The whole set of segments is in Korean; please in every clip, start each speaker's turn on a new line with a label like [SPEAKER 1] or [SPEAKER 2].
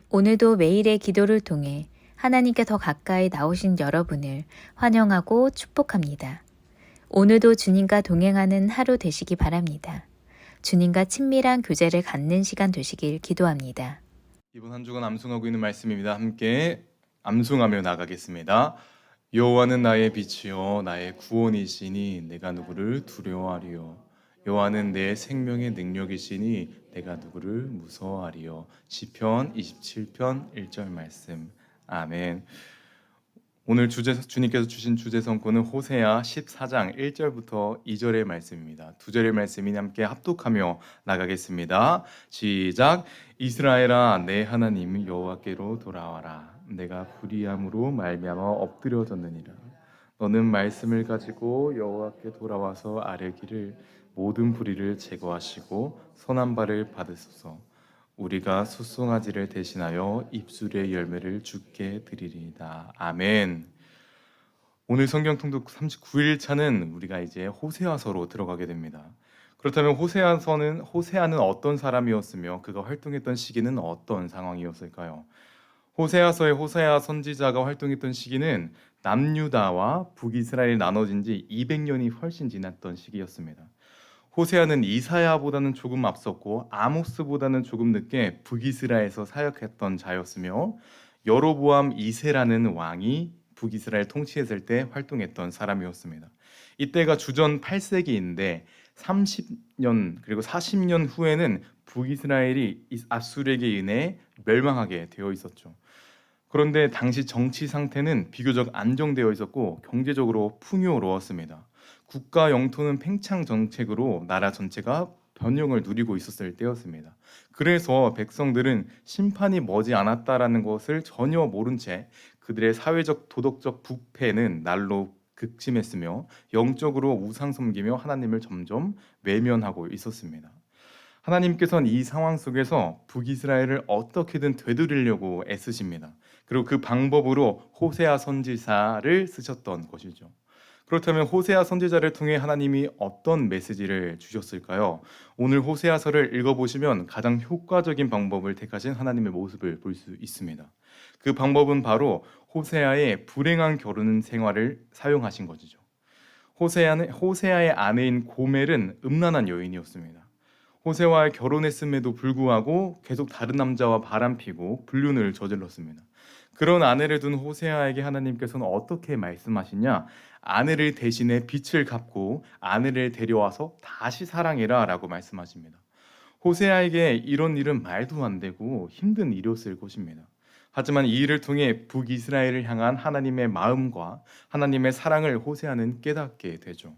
[SPEAKER 1] 오늘도 매일의 기도를 통해 하나님께 더 가까이 나오신 여러분을 환영하고 축복합니다. 오늘도 주님과 동행하는 하루 되시기 바랍니다. 주님과 친밀한 교제를 갖는 시간 되시길 기도합니다.
[SPEAKER 2] 이번 한 주간 암송하고 있는 말씀입니다. 함께 암송하며 나가겠습니다. 여호와는 나의 빛이요 나의 구원이시니 내가 누구를 두려워하리요. 여호와는 내 생명의 능력이시니 내가 누구를 무서워하리요. 시편 27편 1절 말씀. 아멘. 오늘 주님께서 주신 주제 성구는 호세아 14장 1절부터 2절의 말씀입니다. 두 절의 말씀이 함께 합독하며 나가겠습니다. 시작. 이스라엘아 내 하나님 여호와께로 돌아와라. 내가 불의함으로 말미암아 엎드려졌느니라. 너는 말씀을 가지고 여호와께 돌아와서 아뢰기를 모든 불의를 제거하시고 선한 바를 받으소서. 우리가 숫송아지를 대신하여 입술의 열매를 주께 드리리이다. 아멘. 오늘 성경 통독 39일 차는 우리가 이제 호세아서로 들어가게 됩니다. 그렇다면 호세아는 어떤 사람이었으며 그가 활동했던 시기는 어떤 상황이었을까요? 호세아서의 호세아 선지자가 활동했던 시기는 남유다와 북이스라엘이 나눠진 지 200년이 훨씬 지났던 시기였습니다. 호세아는 이사야보다는 조금 앞섰고 아모스보다는 조금 늦게 북이스라엘에서 사역했던 자였으며 여로보암 2세라는 왕이 북이스라엘 통치했을 때 활동했던 사람이었습니다. 이때가 주전 8세기인데 30년 그리고 40년 후에는 북이스라엘이 아수르에게 의해 멸망하게 되어 있었죠. 그런데 당시 정치 상태는 비교적 안정되어 있었고 경제적으로 풍요로웠습니다. 국가 영토는 팽창 정책으로 나라 전체가 변형을 누리고 있었을 때였습니다. 그래서 백성들은 심판이 머지 않았다라는 것을 전혀 모른 채 그들의 사회적 도덕적 부패는 날로 극심했으며 영적으로 우상 섬기며 하나님을 점점 외면하고 있었습니다. 하나님께서는 이 상황 속에서 북이스라엘을 어떻게든 되돌리려고 애쓰십니다. 그리고 그 방법으로 호세아 선지자를 쓰셨던 것이죠. 그렇다면 호세아 선지자를 통해 하나님이 어떤 메시지를 주셨을까요? 오늘 호세아서를 읽어보시면 가장 효과적인 방법을 택하신 하나님의 모습을 볼 수 있습니다. 그 방법은 바로 호세아의 불행한 결혼 생활을 사용하신 것이죠. 호세아의 아내인 고멜은 음란한 여인이었습니다. 호세아와 결혼했음에도 불구하고 계속 다른 남자와 바람피고 불륜을 저질렀습니다. 그런 아내를 둔 호세아에게 하나님께서는 어떻게 말씀하시냐? 아내를 대신해 빚을 갚고 아내를 데려와서 다시 사랑해라 라고 말씀하십니다. 호세아에게 이런 일은 말도 안 되고 힘든 일이었을 것입니다. 하지만 이 일을 통해 북이스라엘을 향한 하나님의 마음과 하나님의 사랑을 호세아는 깨닫게 되죠.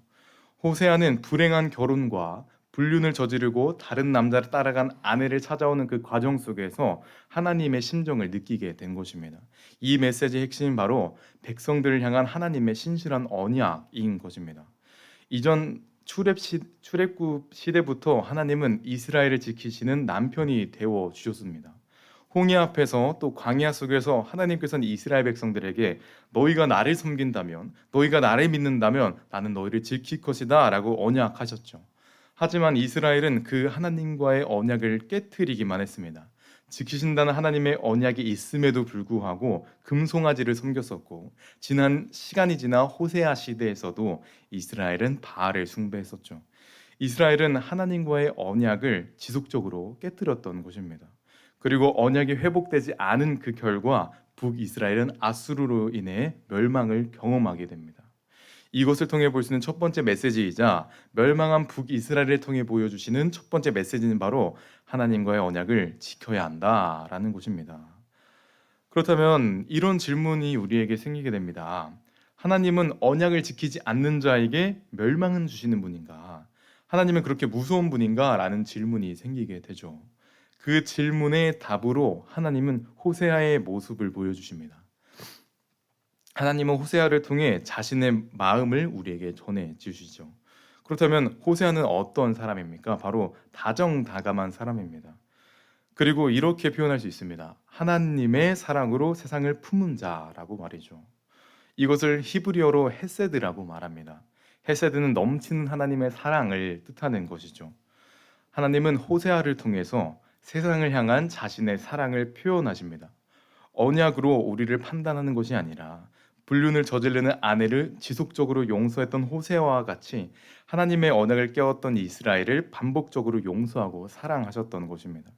[SPEAKER 2] 호세아는 불행한 결혼과 불륜을 저지르고 다른 남자를 따라간 아내를 찾아오는 그 과정 속에서 하나님의 심정을 느끼게 된 것입니다. 이 메시지의 핵심은 바로 백성들을 향한 하나님의 신실한 언약인 것입니다. 이전 출애굽 시대부터 하나님은 이스라엘을 지키시는 남편이 되어 주셨습니다. 홍해 앞에서 또 광야 속에서 하나님께서는 이스라엘 백성들에게 너희가 나를 섬긴다면, 너희가 나를 믿는다면 나는 너희를 지킬 것이다 라고 언약하셨죠. 하지만 이스라엘은 그 하나님과의 언약을 깨트리기만 했습니다. 지키신다는 하나님의 언약이 있음에도 불구하고 금송아지를 섬겼었고 지난 시간이 지나 호세아 시대에서도 이스라엘은 바알을 숭배했었죠. 이스라엘은 하나님과의 언약을 지속적으로 깨트렸던 것입니다. 그리고 언약이 회복되지 않은 그 결과 북이스라엘은 아수르로 인해 멸망을 경험하게 됩니다. 이것을 통해 볼 수 있는 첫 번째 메시지이자 멸망한 북이스라엘을 통해 보여주시는 첫 번째 메시지는 바로 하나님과의 언약을 지켜야 한다라는 것입니다. 그렇다면 이런 질문이 우리에게 생기게 됩니다. 하나님은 언약을 지키지 않는 자에게 멸망은 주시는 분인가? 하나님은 그렇게 무서운 분인가? 라는 질문이 생기게 되죠. 그 질문의 답으로 하나님은 호세아의 모습을 보여주십니다. 하나님은 호세아를 통해 자신의 마음을 우리에게 전해 주시죠. 그렇다면 호세아는 어떤 사람입니까? 바로 다정다감한 사람입니다. 그리고 이렇게 표현할 수 있습니다. 하나님의 사랑으로 세상을 품은 자라고 말이죠. 이것을 히브리어로 헤세드라고 말합니다. 헤세드는 넘치는 하나님의 사랑을 뜻하는 것이죠. 하나님은 호세아를 통해서 세상을 향한 자신의 사랑을 표현하십니다. 언약으로 우리를 판단하는 것이 아니라 불륜을 저지르는 아내를 지속적으로 용서했던 호세아와 같이 하나님의 언약을 깨웠던 이스라엘을 반복적으로 용서하고 사랑하셨던 것입니다.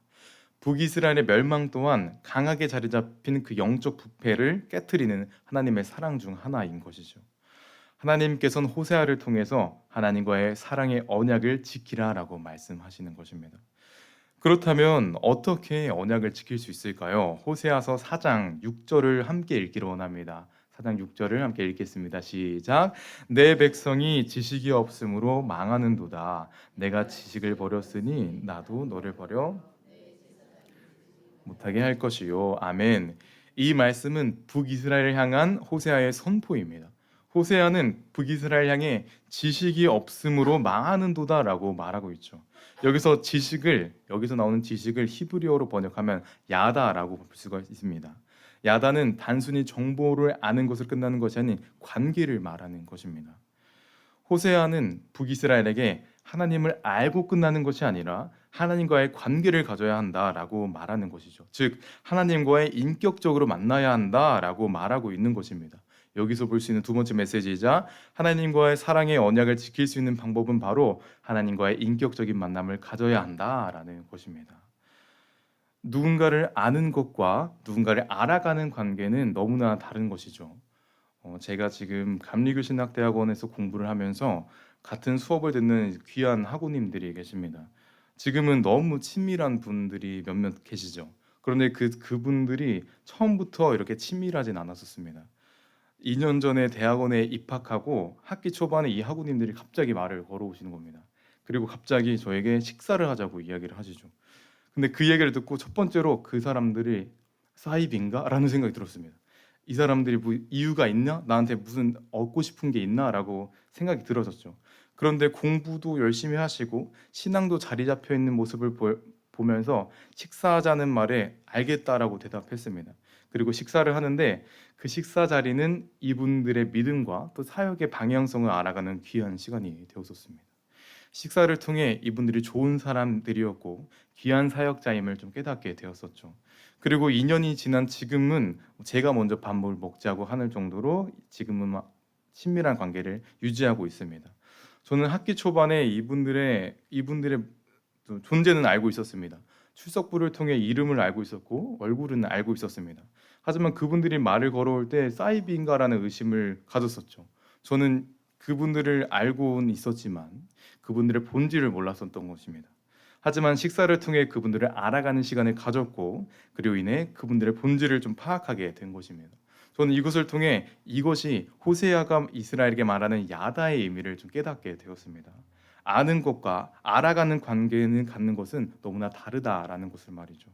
[SPEAKER 2] 북이스라엘의 멸망 또한 강하게 자리 잡힌 그 영적 부패를 깨트리는 하나님의 사랑 중 하나인 것이죠. 하나님께서는 호세아를 통해서 하나님과의 사랑의 언약을 지키라라고 말씀하시는 것입니다. 그렇다면 어떻게 언약을 지킬 수 있을까요? 호세아서 4장 6절을 함께 읽기를 원합니다. 4장 6절을 함께 읽겠습니다. 시작. 내 백성이 지식이 없으므로 망하는도다. 내가 지식을 버렸으니 나도 너를 버려 못하게 할 것이요. 아멘. 이 말씀은 북이스라엘을 향한 호세아의 선포입니다. 호세아는 북이스라엘 향해 지식이 없으므로 망하는도다라고 말하고 있죠. 여기서 나오는 지식을 히브리어로 번역하면 야다라고 볼 수가 있습니다. 야다는 단순히 정보를 아는 것을 끝나는 것이 아닌 관계를 말하는 것입니다. 호세아는 북이스라엘에게 하나님을 알고 끝나는 것이 아니라 하나님과의 관계를 가져야 한다라고 말하는 것이죠. 즉 하나님과의 인격적으로 만나야 한다라고 말하고 있는 것입니다. 여기서 볼 수 있는 두 번째 메시지이자 하나님과의 사랑의 언약을 지킬 수 있는 방법은 바로 하나님과의 인격적인 만남을 가져야 한다라는 것입니다. 누군가를 아는 것과 누군가를 알아가는 관계는 너무나 다른 것이죠. 제가 지금 감리교신학대학원에서 공부를 하면서 같은 수업을 듣는 귀한 학우님들이 계십니다. 지금은 너무 친밀한 분들이 몇몇 계시죠. 그런데 그분들이 처음부터 이렇게 친밀하진 않았었습니다. 2년 전에 대학원에 입학하고 학기 초반에 이 학우님들이 갑자기 말을 걸어오시는 겁니다. 그리고 갑자기 저에게 식사를 하자고 이야기를 하시죠. 근데 그 얘기를 듣고 첫 번째로 그 사람들이 사입인가? 라는 생각이 들었습니다. 이 사람들이 뭐 이유가 있나? 나한테 무슨 얻고 싶은 게 있나? 라고 생각이 들어졌죠. 그런데 공부도 열심히 하시고 신앙도 자리 잡혀 있는 모습을 보면서 식사하자는 말에 알겠다라고 대답했습니다. 그리고 식사를 하는데 그 식사 자리는 이분들의 믿음과 또 사역의 방향성을 알아가는 귀한 시간이 되었었습니다. 식사를 통해 이분들이 좋은 사람들이었고 귀한 사역자임을 좀 깨닫게 되었었죠. 그리고 2년이 지난 지금은 제가 먼저 밥을 먹자고 하는 정도로 지금은 친밀한 관계를 유지하고 있습니다. 저는 학기 초반에 이분들의 존재는 알고 있었습니다. 출석부를 통해 이름을 알고 있었고 얼굴은 알고 있었습니다. 하지만 그분들이 말을 걸어올 때 사이비인가라는 의심을 가졌었죠. 저는 그분들을 알고는 있었지만 그분들의 본질을 몰랐었던 것입니다. 하지만 식사를 통해 그분들을 알아가는 시간을 가졌고 그리고 인해 그분들의 본질을 좀 파악하게 된 것입니다. 저는 이것을 통해 이것이 호세아가 이스라엘에게 말하는 야다의 의미를 좀 깨닫게 되었습니다. 아는 것과 알아가는 관계는 갖는 것은 너무나 다르다라는 것을 말이죠.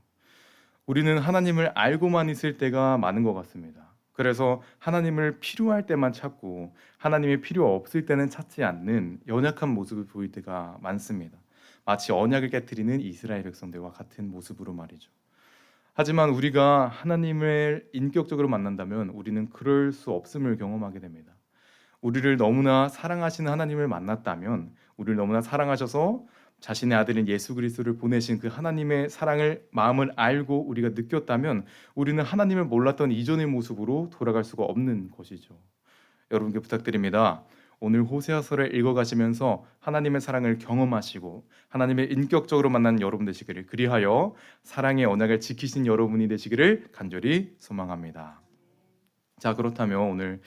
[SPEAKER 2] 우리는 하나님을 알고만 있을 때가 많은 것 같습니다. 그래서 하나님을 필요할 때만 찾고 하나님이 필요 없을 때는 찾지 않는 연약한 모습을 보일 때가 많습니다. 마치 언약을 깨트리는 이스라엘 백성들과 같은 모습으로 말이죠. 하지만 우리가 하나님을 인격적으로 만난다면 우리는 그럴 수 없음을 경험하게 됩니다. 우리를 너무나 사랑하시는 하나님을 만났다면 우리를 너무나 사랑하셔서 자신의 아들인 예수 그리스도를 보내신 그 하나님의 사랑을 마음을 알고 우리가 느꼈다면 우리는 하나님을 몰랐던 이전의 모습으로 돌아갈 수가 없는 것이죠. 여러분께 부탁드립니다. 오늘 호세아서를 읽어가시면서 하나님의 사랑을 경험하시고 하나님의 인격적으로 만난 여러분 되시기를 그리하여 사랑의 언약을 지키신 여러분이 되시기를 간절히 소망합니다. 자, 그렇다면 오늘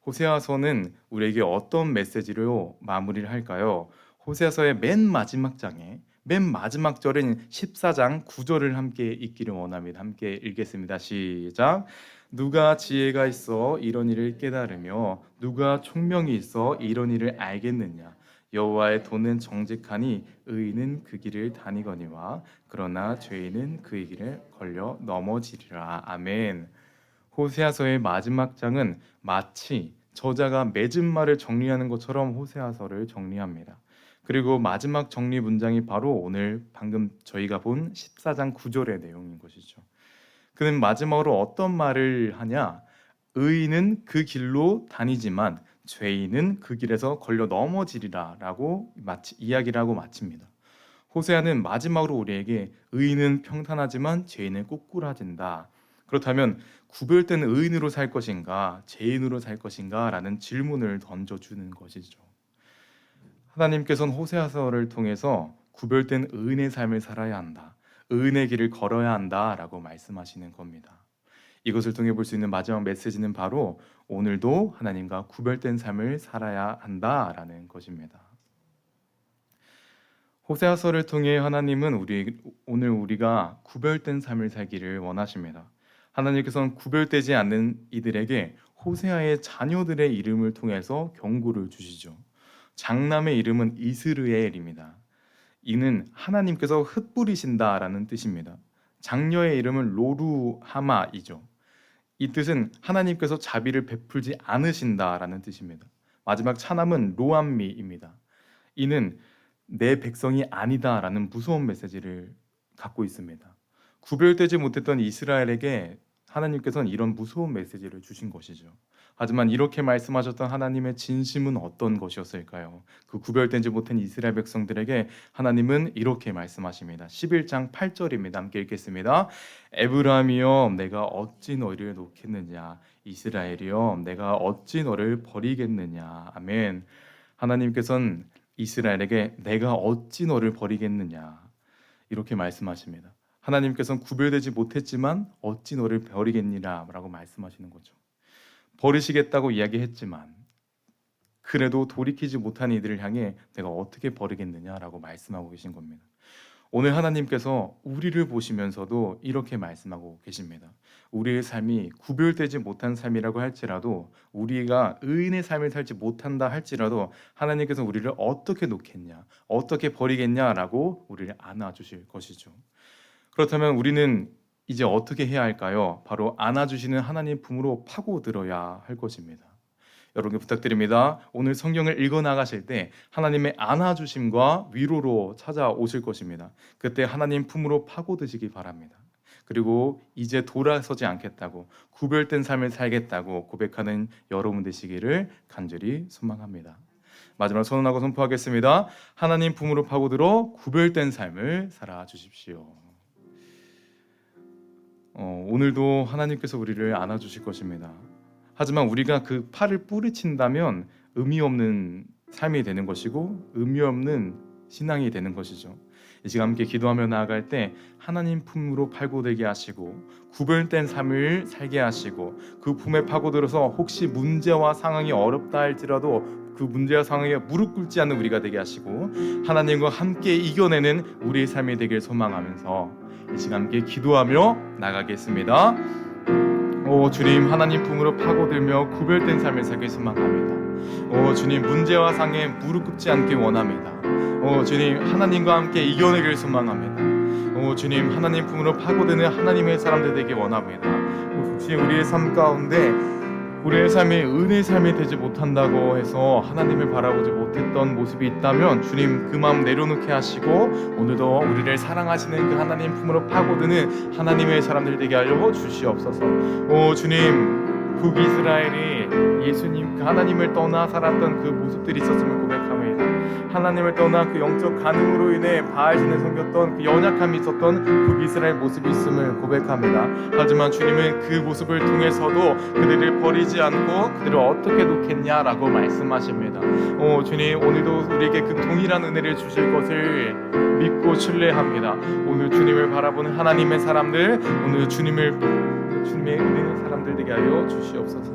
[SPEAKER 2] 호세아서는 우리에게 어떤 메시지로 마무리를 할까요? 호세아서의 맨 마지막 장에 맨 마지막 절인 14장 9절을 함께 읽기를 원합니다. 함께 읽겠습니다. 시작. 누가 지혜가 있어 이런 일을 깨달으며 누가 총명이 있어 이런 일을 알겠느냐. 여호와의 도는 정직하니 의인은 그 길을 다니거니와 그러나 죄인은 그의 길에 걸려 넘어지리라. 아멘. 호세아서의 마지막 장은 마치 저자가 맺은 말을 정리하는 것처럼 호세아서를 정리합니다. 그리고 마지막 정리 문장이 바로 오늘 방금 저희가 본 14장 9절의 내용인 것이죠. 그는 마지막으로 어떤 말을 하냐? 의인은 그 길로 다니지만 죄인은 그 길에서 걸려 넘어지리라 라고 이야기를 하고 마칩니다. 호세아는 마지막으로 우리에게 의인은 평탄하지만 죄인은 꼬꾸라진다. 그렇다면 구별된 의인으로 살 것인가 죄인으로 살 것인가 라는 질문을 던져주는 것이죠. 하나님께서는 호세아서를 통해서 구별된 의인의 삶을 살아야 한다. 의인의 길을 걸어야 한다라고 말씀하시는 겁니다. 이것을 통해 볼 수 있는 마지막 메시지는 바로 오늘도 하나님과 구별된 삶을 살아야 한다라는 것입니다. 호세아서를 통해 하나님은 오늘 우리가 구별된 삶을 살기를 원하십니다. 하나님께서는 구별되지 않는 이들에게 호세아의 자녀들의 이름을 통해서 경고를 주시죠. 장남의 이름은 이스르엘입니다. 이는 하나님께서 흩뿌리신다라는 뜻입니다. 장녀의 이름은 로루하마이죠. 이 뜻은 하나님께서 자비를 베풀지 않으신다라는 뜻입니다. 마지막 차남은 로암미입니다. 이는 내 백성이 아니다라는 무서운 메시지를 갖고 있습니다. 구별되지 못했던 이스라엘에게 하나님께서는 이런 무서운 메시지를 주신 것이죠. 하지만 이렇게 말씀하셨던 하나님의 진심은 어떤 것이었을까요? 그 구별되지 못한 이스라엘 백성들에게 하나님은 이렇게 말씀하십니다. 11장 8절입니다. 함께 읽겠습니다. 에브라임이여 내가 어찌 너희를 놓겠느냐, 이스라엘이여 내가 어찌 너를 버리겠느냐. 아멘. 하나님께서는 이스라엘에게 내가 어찌 너를 버리겠느냐 이렇게 말씀하십니다. 하나님께서는 구별되지 못했지만 어찌 너를 버리겠니라 라고 말씀하시는 거죠. 버리시겠다고 이야기했지만 그래도 돌이키지 못한 이들을 향해 내가 어떻게 버리겠느냐라고 말씀하고 계신 겁니다. 오늘 하나님께서 우리를 보시면서도 이렇게 말씀하고 계십니다. 우리의 삶이 구별되지 못한 삶이라고 할지라도, 우리가 의인의 삶을 살지 못한다 할지라도 하나님께서 우리를 어떻게 놓겠냐, 어떻게 버리겠냐라고 우리를 안아주실 것이죠. 그렇다면 우리는 이제 어떻게 해야 할까요? 바로 안아주시는 하나님 품으로 파고들어야 할 것입니다. 여러분께 부탁드립니다. 오늘 성경을 읽어 나가실 때 하나님의 안아주심과 위로로 찾아오실 것입니다. 그때 하나님 품으로 파고드시기 바랍니다. 그리고 이제 돌아서지 않겠다고, 구별된 삶을 살겠다고 고백하는 여러분 되시기를 간절히 소망합니다. 마지막 선언하고 선포하겠습니다. 하나님 품으로 파고들어 구별된 삶을 살아주십시오. 오늘도 하나님께서 우리를 안아주실 것입니다. 하지만 우리가 그 팔을 뿌리친다면 의미 없는 삶이 되는 것이고 의미 없는 신앙이 되는 것이죠. 이 시간 함께 기도하며 나아갈 때 하나님 품으로 파고들게 하시고 구별된 삶을 살게 하시고 그 품에 파고들어서 혹시 문제와 상황이 어렵다 할지라도 그 문제와 상황에 무릎 꿇지 않는 우리가 되게 하시고 하나님과 함께 이겨내는 우리의 삶이 되길 소망하면서 이 시간 함께 기도하며 나가겠습니다. 오 주님, 하나님 품으로 파고들며 구별된 삶을 살길 소망합니다. 오 주님, 문제와 상에 무릎 꿇지 않길 원합니다. 오 주님, 하나님과 함께 이겨내길 소망합니다. 오 주님, 하나님 품으로 파고드는 하나님의 사람들 되길 원합니다. 혹시 우리의 삶 가운데 우리의 삶이 은혜의 삶이 되지 못한다고 해서 하나님을 바라보지 못했던 모습이 있다면 주님 그 마음 내려놓게 하시고 오늘도 우리를 사랑하시는 그 하나님 품으로 파고드는 하나님의 사람들 되게 하여 주시옵소서. 오 주님, 북이스라엘이 예수님 그 하나님을 떠나 살았던 그 모습들이 있었음을 고백합니다. 하나님을 떠나 그 영적 간음으로 인해 바알신을 섬겼던 그 연약함이 있었던 북이스라엘 모습이 있음을 고백합니다. 하지만 주님은 그 모습을 통해서도 그들을 버리지 않고 그들을 어떻게 놓겠냐라고 말씀하십니다. 오 주님, 오늘도 우리에게 그 동일한 은혜를 주실 것을 믿고 신뢰합니다. 오늘 주님을 바라보는 하나님의 사람들, 오늘 주님의 은혜의 사람들 되게 하여 주시옵소서.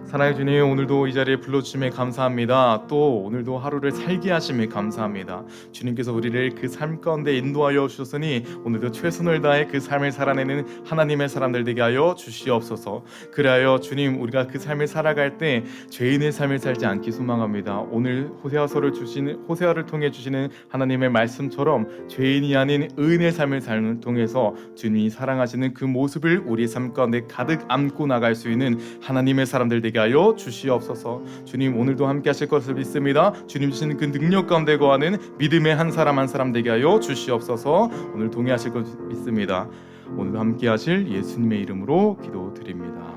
[SPEAKER 2] 사랑의 주님, 오늘도 이 자리에 불러주심에 감사합니다. 또 오늘도 하루를 살게 하심에 감사합니다. 주님께서 우리를 그 삶 가운데 인도하여 주셨으니 오늘도 최선을 다해 그 삶을 살아내는 하나님의 사람들 되게 하여 주시옵소서. 그리하여 주님, 우리가 그 삶을 살아갈 때 죄인의 삶을 살지 않기 소망합니다. 오늘 호세아를 통해 주시는 하나님의 말씀처럼 죄인이 아닌 의인의 삶을 삶을 통해서 주님이 사랑하시는 그 모습을 우리의 삶 가운데 가득 안고 나갈 수 있는 하나님의 사람들 되게 하여 주시옵소서. 주님, 오늘도 함께 하실 것을 믿습니다. 주님 주시는 그 능력 가운데 거하는 믿음의 한 사람 한 사람 되게 하여 주시옵소서. 오늘 동의하실 것을 믿습니다. 오늘도 함께 하실 예수님의 이름으로 기도드립니다.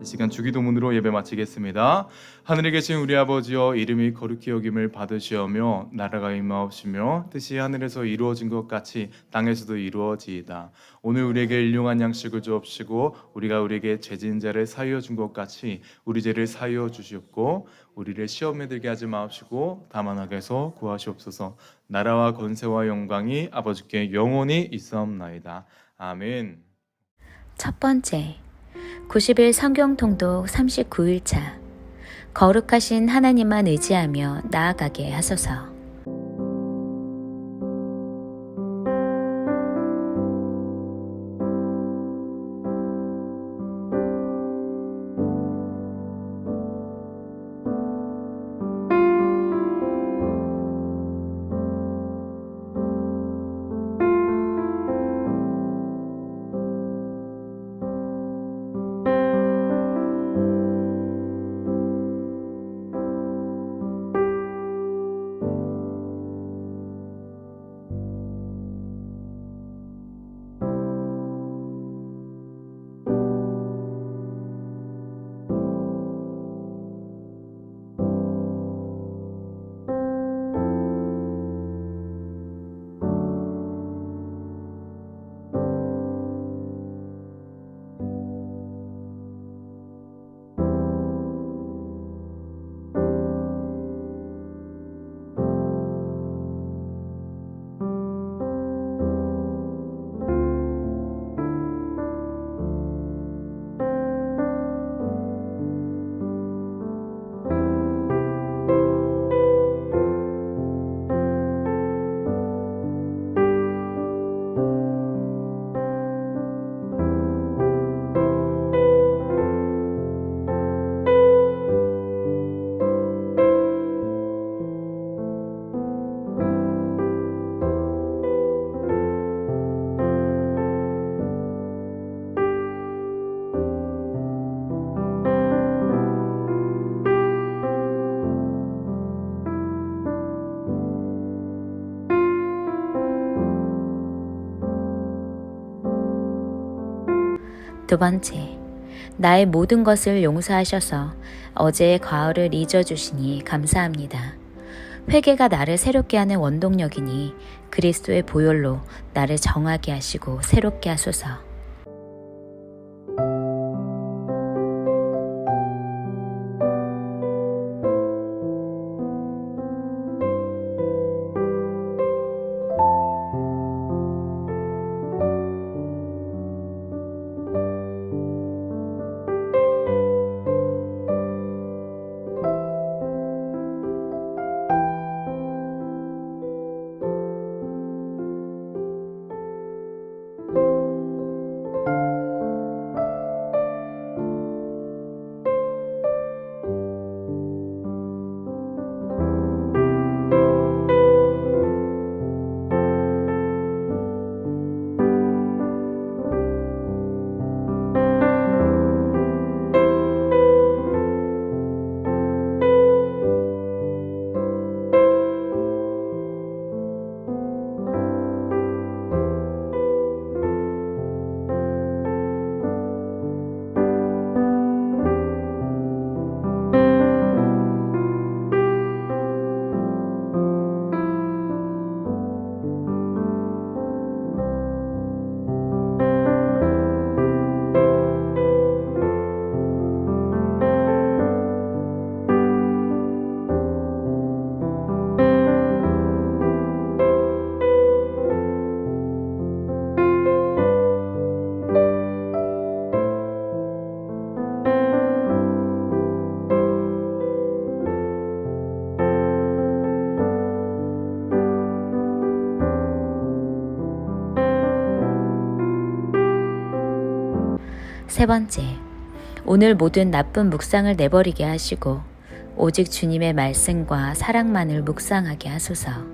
[SPEAKER 2] 이 이 시간 주기도문으로 예배 마치겠습니다. 하늘에 계신 우리 아버지여, 이름이 거룩히 여김을 받으시오며 나라가 임하옵시며 뜻이 하늘에서 이루어진 것 같이 땅에서도 이루어지이다. 오늘 우리에게 일용할 양식을 주옵시고 우리가 우리에게 죄진 자를 사하여 준 것 같이 우리 죄를 사하여 주시옵고 우리를 시험에 들게 하지 마옵시고 다만 악에서 구하시옵소서. 나라와 권세와 영광이 아버지께 영원히 있사옵나이다. 아멘.
[SPEAKER 1] 첫 번째, 90일 성경 통독 39일차. 거룩하신 하나님만 의지하며 나아가게 하소서. 두 번째, 나의 모든 것을 용서하셔서 어제의 과오를 잊어주시니 감사합니다. 회개가 나를 새롭게 하는 원동력이니 그리스도의 보혈로 나를 정하게 하시고 새롭게 하소서. 세 번째, 오늘 모든 나쁜 묵상을 내버리게 하시고 오직 주님의 말씀과 사랑만을 묵상하게 하소서.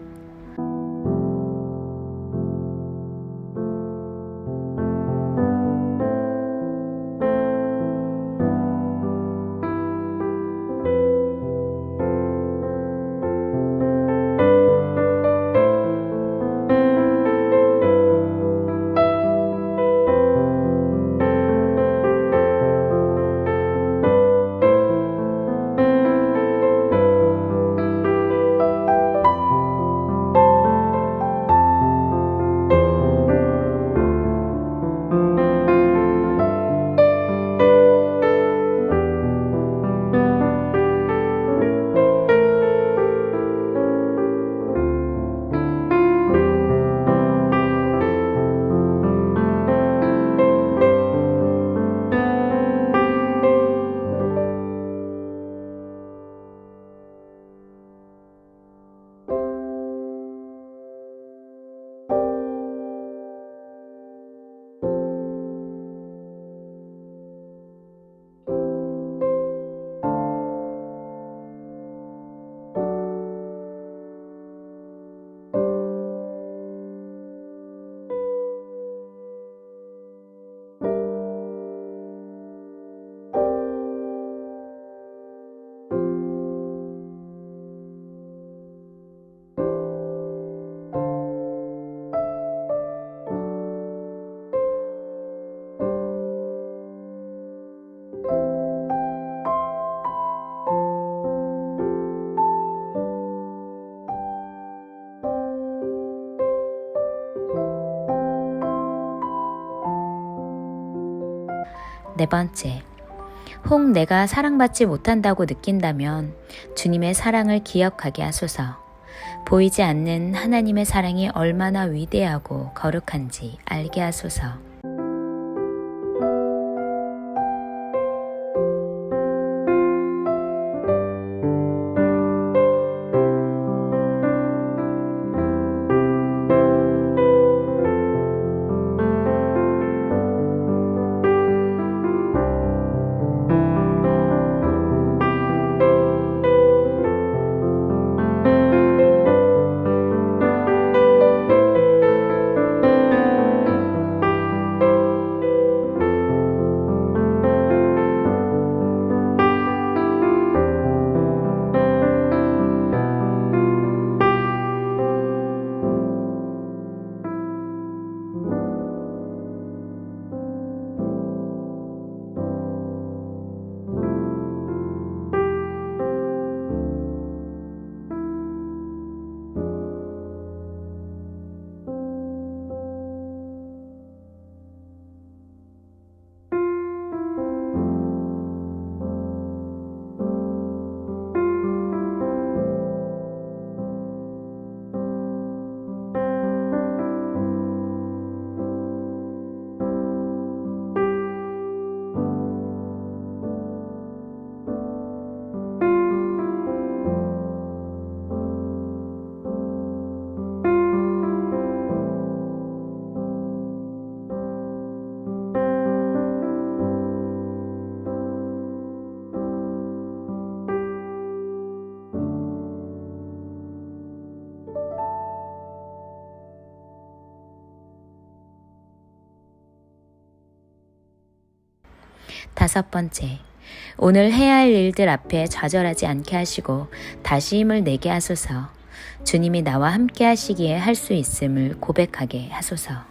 [SPEAKER 1] 네 번째, 혹 내가 사랑받지 못한다고 느낀다면 주님의 사랑을 기억하게 하소서. 보이지 않는 하나님의 사랑이 얼마나 위대하고 거룩한지 알게 하소서. 다섯 번째, 오늘 해야 할 일들 앞에 좌절하지 않게 하시고 다시 힘을 내게 하소서. 주님이 나와 함께 하시기에 할 수 있음을 고백하게 하소서.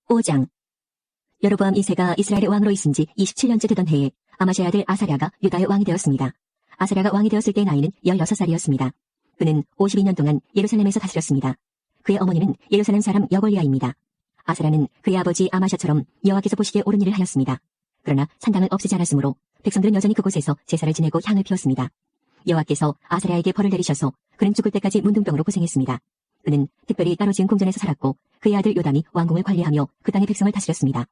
[SPEAKER 3] (15장) 여로보암 2세가 이스라엘의 왕으로 있은 지 27년째 되던 해에 아마시아의 아들 아사랴가 유다의 왕이 되었습니다. 아사랴가 왕이 되었을 때의 나이는 16살이었습니다. 그는 52년 동안 예루살렘에서 다스렸습니다. 그의 어머니는 예루살렘 사람 여골리아입니다. 아사랴는 그의 아버지 아마샤처럼 여호와께서 보시기에 옳은 일을 하였습니다. 그러나 산당을 없애지 않았으므로 백성들은 여전히 그곳에서 제사를 지내고 향을 피웠습니다. 여호와께서 아사랴에게 벌을 내리셔서 그는 죽을 때까지 문둥병으로 고생했습니다. 그는 특별히 따로 지은 궁전에서 살았고 그의 아들 요담이 왕궁을 관리하며 그 땅의 백성을 다스렸습니다.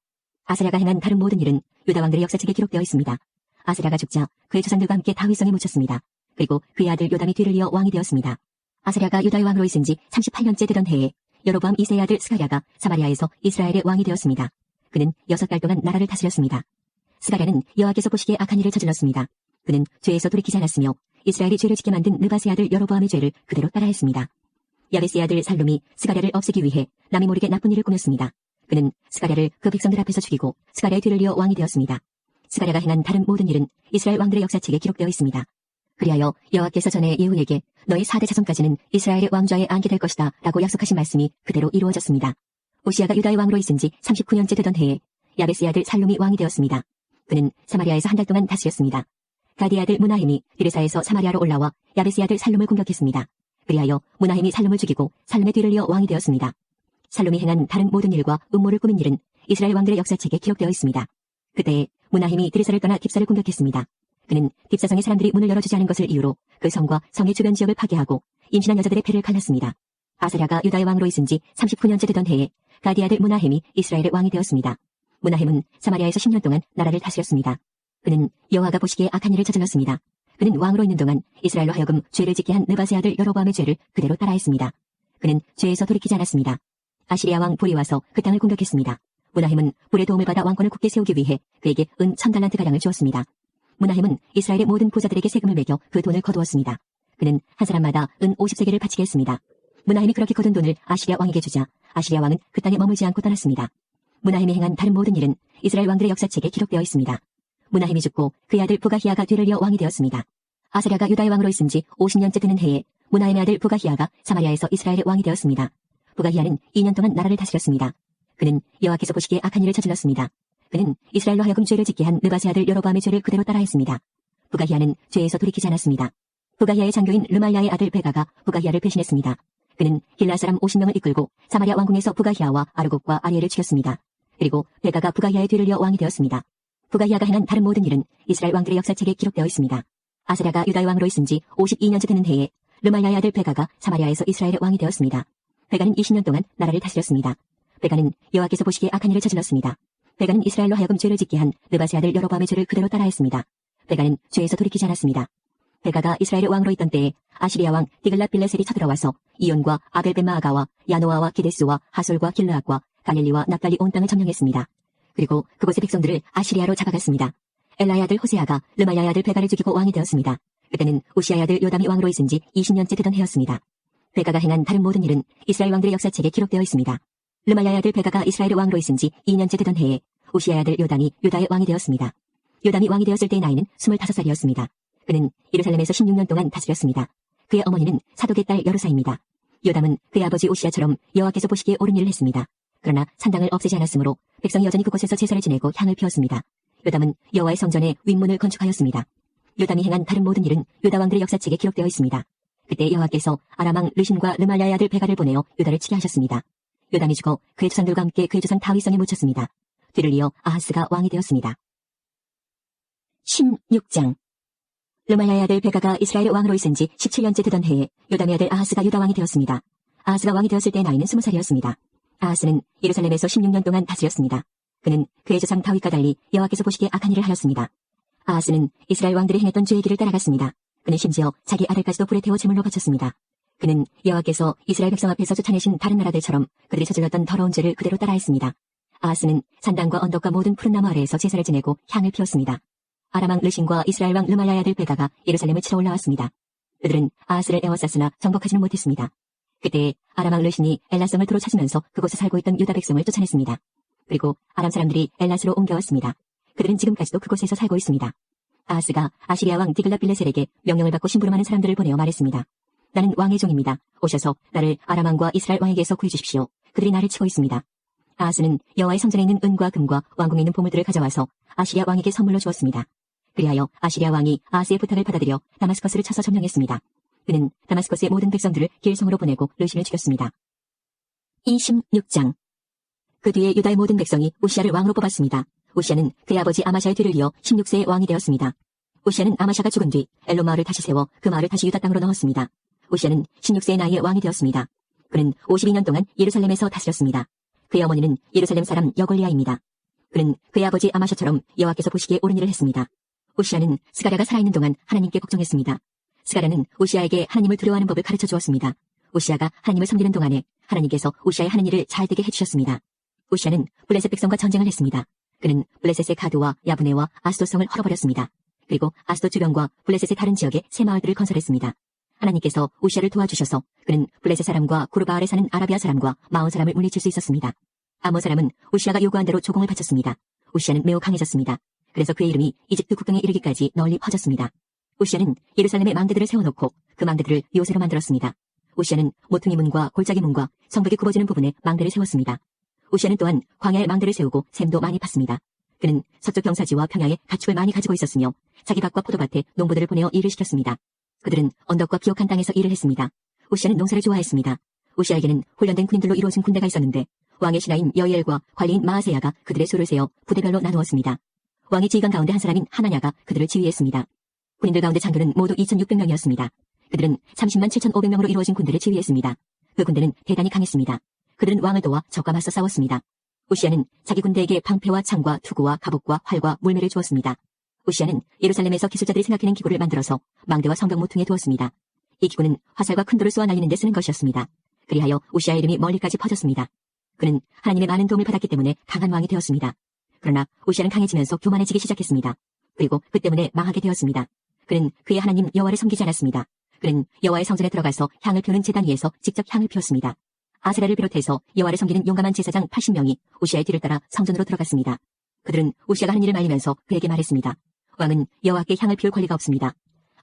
[SPEAKER 3] 아사랴가 행한 다른 모든 일은 유다 왕들의 역사책에 기록되어 있습니다. 아사랴가 죽자 그의 조상들과 함께 다윗성에 묻혔습니다. 그리고 그의 아들 요담이 뒤를 이어 왕이 되었습니다. 아사랴가 유다의 왕으로 있은 지 38년째 되던 해에 여로보암 2세의 아들 스가랴가 사마리아에서 이스라엘의 왕이 되었습니다. 그는 6달 동안 나라를 다스렸습니다. 스가랴는 여호와께서 보시기에 악한 일을 저질렀습니다. 그는 죄에서 돌이키지 않았으며 이스라엘이 죄를 짓게 만든 느바스의 아들 여로보암의 죄를 그대로 따라했습니다. 야베스의 아들 살룸이 스가랴를 없애기 위해 남이 모르게 나쁜 일을 꾸몄습니다. 그는 스가랴를 그 백성들 앞에서 죽이고 스가랴의 뒤를 이어 왕이 되었습니다. 스가랴가 행한 다른 모든 일은 이스라엘 왕들의 역사책에 기록되어 있습니다. 그리하여 여호와께서 전에 예후에게 너의 4대 자손까지는 이스라엘의 왕좌에 앉게 될 것이다 라고 약속하신 말씀이 그대로 이루어졌습니다. 오시아가 유다의 왕으로 있은 지 39년째 되던 해에 야베스의 아들 살룸이 왕이 되었습니다. 그는 사마리아에서 한 달 동안 다스렸습니다. 가디의 아들 무나힘이 디르사에서 사마리아로 올라와 야베스의 아들 살룸을 공격했습니다. 그리하여 무나힘이 살룸을 죽이고 살룸의 뒤를 이어 왕이 되었습니다. 살룸이 행한 다른 모든 일과 음모를 꾸민 일은 이스라엘 왕들의 역사책에 기록되어 있습니다. 그때 무나힘이 디르사를 떠나 딥사를 공격했습니다. 그는 딥사성의 사람들이 문을 열어주지 않은 것을 이유로 그 성과 성의 주변 지역을 파괴하고 임신한 여자들의 배를 갈랐습니다. 아사랴가 유다의 왕으로 있은 지 39년째 되던 해에 가디의 아들 무나힘이 이스라엘의 왕이 되었습니다. 무나힘은 사마리아에서 10년 동안 나라를 다스렸습니다. 그는 여호와가 보시기에 악한 일을 저질렀습니다. 그는 왕으로 있는 동안 이스라엘로 하여금 죄를 짓게 한 느바스의 아들 여로보암의 죄를 그대로 따라했습니다. 그는 죄에서 돌이키지 않았습니다. 아시리아 왕 볼이 와서 그 땅을 공격했습니다. 무나힘은 볼의 도움을 받아 왕권을 굳게 세우기 위해 그에게 은 1000달란트가량을 주었습니다. 무나힘은 이스라엘의 모든 부자들에게 세금을 매겨 그 돈을 거두었습니다. 그는 한 사람마다 은 50세겔을 바치게 했습니다. 무나힘이 그렇게 거둔 돈을 아시리아 왕에게 주자 아시리아 왕은 그 땅에 머물지 않고 떠났습니다. 무나힘이 행한 다른 모든 일은 이스라엘 왕들의 역사책에 기록되어 있습니다. 무나힘이 죽고 그의 아들 부가히야가 뒤를 이어 왕이 되었습니다. 아사랴가 유다의 왕으로 있은 지 50년째 되는 해에 무나힘의 아들 부가히야가 사마리아에서 이스라엘의 왕이 되었습니다. 부가히야는 2년 동안 나라를 다스렸습니다. 그는 여호와께서 보시기에 악한 일을 저질렀습니다. 그는 이스라엘로 하여금 죄를 짓게 한 느바스의 아들 여로보암의 죄를 그대로 따라했습니다. 부가히야는 죄에서 돌이키지 않았습니다. 부가히야의 장교인 르말야의 아들 베가가 부가히야를 배신했습니다. 그는 길라 사람 50명을 이끌고 사마리아 왕궁에서 부가히야와 아르곡과 아리엘을 죽였습니다. 그리고 베가가 부가히야의 뒤를 이어 왕이 되었습니다. 부가히야가 행한 다른 모든 일은 이스라엘 왕들의 역사책에 기록되어 있습니다. 아사랴가 유다의 왕으로 있은 지 52년째 되는 해에 르말야의 아들 베가가 사마리아에서 이스라엘의 왕이 되었습니다. 베가는 20년 동안 나라를 다스렸습니다. 베가는 여호와께서 보시기에 악한 일을 저질렀습니다. 베가는 이스라엘로 하여금 죄를 짓게 한 느바스의 아들 여로보암의 죄를 그대로 따라했습니다. 베가는 죄에서 돌이키지 않았습니다. 베가가 이스라엘의 왕으로 있던 때에 아시리아 왕 디글랏빌레셀이 쳐들어와서 이온과 아벨벤마아가와 야노아와 기데스와 하솔과 길르앗과 갈릴리와 납달리 온 땅을 점령했습니다. 그리고 그곳의 백성들을 아시리아로 잡아갔습니다. 엘라의 아들 호세아가 르말야의 아들 베가를 죽이고 왕이 되었습니다. 그때는 우시아의 아들 요담이 왕으로 있은 지 20년째 되던 해였습니다. 베가가 행한 다른 모든 일은 이스라엘 왕들의 역사책에 기록되어 있습니다. 르말야의 아들 베가가 이스라엘의 왕으로 있은 지 2년째 되던 해에 우시아의 아들 요담이 유다의 왕이 되었습니다. 요담이 왕이 되었을 때의 나이는 25살이었습니다. 그는 예루살렘에서 16년 동안 다스렸습니다. 그의 어머니는 사독의 딸 여루사입니다. 요담은 그의 아버지 우시아처럼 여호와께서 보시기에 옳은 일을 했습니다. 그러나 산당을 없애지 않았으므로 백성이 여전히 그곳에서 제사를 지내고 향을 피웠습니다. 요담은 여호와의 성전에 윗문을 건축하였습니다. 요담이 행한 다른 모든 일은 유다 왕들의 역사책에 기록되어 있습니다. 그때 여호와께서 아람왕 르신과 르말야의 아들 베가를 보내어 유다를 치게 하셨습니다. 요담이 죽어 그의 조상들과 함께 그의 조상 다윗성에 묻혔습니다. 뒤를 이어 아하스가 왕이 되었습니다. 16장 르말야의 아들 베가가 이스라엘의 왕으로 있은 지 17년째 되던 해에 요담의 아들 아하스가 유다 왕이 되었습니다. 아하스가 왕이 되었을 때의 나이는 20살이었습니다. 아하스는 예루살렘에서 16년 동안 다스렸습니다. 그는 그의 조상 다윗과 달리 여호와께서 보시기에 악한 일을 하였습니다. 아하스는 이스라엘 왕들이 행했던 죄의 길을 따라갔습니다. 그는 심지어 자기 아들까지도 불에 태워 제물로 바쳤습니다. 그는 여호와께서 이스라엘 백성 앞에서 쫓아내신 다른 나라들처럼 그들이 저질렀던 더러운 죄를 그대로 따라했습니다. 아하스는 산당과 언덕과 모든 푸른 나무 아래에서 제사를 지내고 향을 피웠습니다. 아람왕 르신과 이스라엘 왕 르말야의 아들 베가가 예루살렘을 치러 올라왔습니다. 그들은 아하스를 에워쌌으나 정복하지는 못했습니다. 그때 아람왕 르신이 엘라성을 도로 찾으면서 그곳에 살고 있던 유다 백성을 쫓아냈습니다. 그리고 아람 사람들이 엘라스로 옮겨왔습니다. 그들은 지금까지도 그곳에서 살고 있습니다. 아하스가 아시리아 왕 디글랏빌레셀에게 명령을 받고 심부름하는 사람들을 보내어 말했습니다. 나는 왕의 종입니다. 오셔서 나를 아람 왕과 이스라엘 왕에게서 구해주십시오. 그들이 나를 치고 있습니다. 아하스는 여호와의 성전에 있는 은과 금과 왕궁에 있는 보물들을 가져와서 아시리아 왕에게 선물로 주었습니다. 그리하여 아시리아 왕이 아하스의 부탁을 받아들여 다마스커스를 쳐서 점령했습니다. 그는 다마스커스의 모든 백성들을 길성으로 보내고 르신을 죽였습니다. 26장 그 뒤에 유다의 모든 백성이 우시아를 왕으로 뽑았습니다. 우시아는 그의 아버지 아마샤의 뒤를 이어 16세의 왕이 되었습니다. 우시아는 아마샤가 죽은 뒤 엘로 마을을 다시 세워 그 마을을 다시 유다 땅으로 넣었습니다. 우시아는 16세의 나이에 왕이 되었습니다. 그는 52년 동안 예루살렘에서 다스렸습니다. 그의 어머니는 예루살렘 사람 여골리아입니다. 그는 그의 아버지 아마샤처럼 여호와께서 보시기에 옳은 일을 했습니다. 우시아는 스가랴가 살아있는 동안 하나님께 복종했습니다. 스가랴는 우시아에게 하나님을 두려워하는 법을 가르쳐 주었습니다. 우시아가 하나님을 섬기는 동안에 하나님께서 우시아의 하는 일을 잘 되게 해주셨습니다. 우시아는 블레셋 백성과 전쟁을 했습니다. 그는 블레셋의 가드와 야브네와 아스돗성을 헐어버렸습니다. 그리고 아스돗 주변과 블레셋의 다른 지역에 새 마을들을 건설했습니다. 하나님께서 우시아를 도와주셔서 그는 블레셋 사람과 구르바알에 사는 아라비아 사람과 마온 사람을 물리칠 수 있었습니다. 아몬 사람은 우시아가 요구한 대로 조공을 바쳤습니다. 우시아는 매우 강해졌습니다. 그래서 그의 이름이 이집트 국경에 이르기까지 널리 퍼졌습니다. 우시아는 예루살렘에 망대들을 세워놓고 그 망대들을 요새로 만들었습니다. 우시아는 모퉁이 문과 골짜기 문과 성벽이 굽어지는 부분에 망대를 세웠습니다. 우시아는 또한 광야에 망대를 세우고 샘도 많이 팠습니다. 그는 서쪽 경사지와 평야에 가축을 많이 가지고 있었으며 자기 밭과 포도밭에 농부들을 보내어 일을 시켰습니다. 그들은 언덕과 비옥한 땅에서 일을 했습니다. 우시아는 농사를 좋아했습니다. 우시아에게는 훈련된 군인들로 이루어진 군대가 있었는데 왕의 신하인 여이엘과 관리인 마아세야가 그들의 수를 세어 부대별로 나누었습니다. 왕의 지휘관 가운데 한 사람인 하나냐가 그들을 지휘했습니다. 군인들 가운데 장교는 모두 2,600명이었습니다. 그들은 30만 7,500명으로 이루어진 군대를 지휘했습니다. 그 군대는 대단히 강했습니다. 그들은 왕을 도와 적과 맞서 싸웠습니다. 우시아는 자기 군대에게 방패와 창과 투구와 갑옷과 활과 물매를 주었습니다. 우시아는 예루살렘에서 기술자들이 생각해낸 기구를 만들어서 망대와 성벽 모퉁이에 두었습니다. 이 기구는 화살과 큰 돌을 쏘아 날리는 데 쓰는 것이었습니다. 그리하여 우시아의 이름이 멀리까지 퍼졌습니다. 그는 하나님의 많은 도움을 받았기 때문에 강한 왕이 되었습니다. 그러나 우시아는 강해지면서 교만해지기 시작했습니다. 그리고 그 때문에 망하게 되었습니다. 그는 그의 하나님 여호와를 섬기지 않았습니다. 그는 여호와의 성전에 들어가서 향을 피우는 제단 위에서 직접 향을 피웠습니다. 아세라를 비롯해서 여호와를 섬기는 용감한 제사장 80명이 우시아의 뒤를 따라 성전으로 들어갔습니다. 그들은 우시아가 하는 일을 말리면서 그에게 말했습니다. 왕은 여호와께 향을 피울 권리가 없습니다.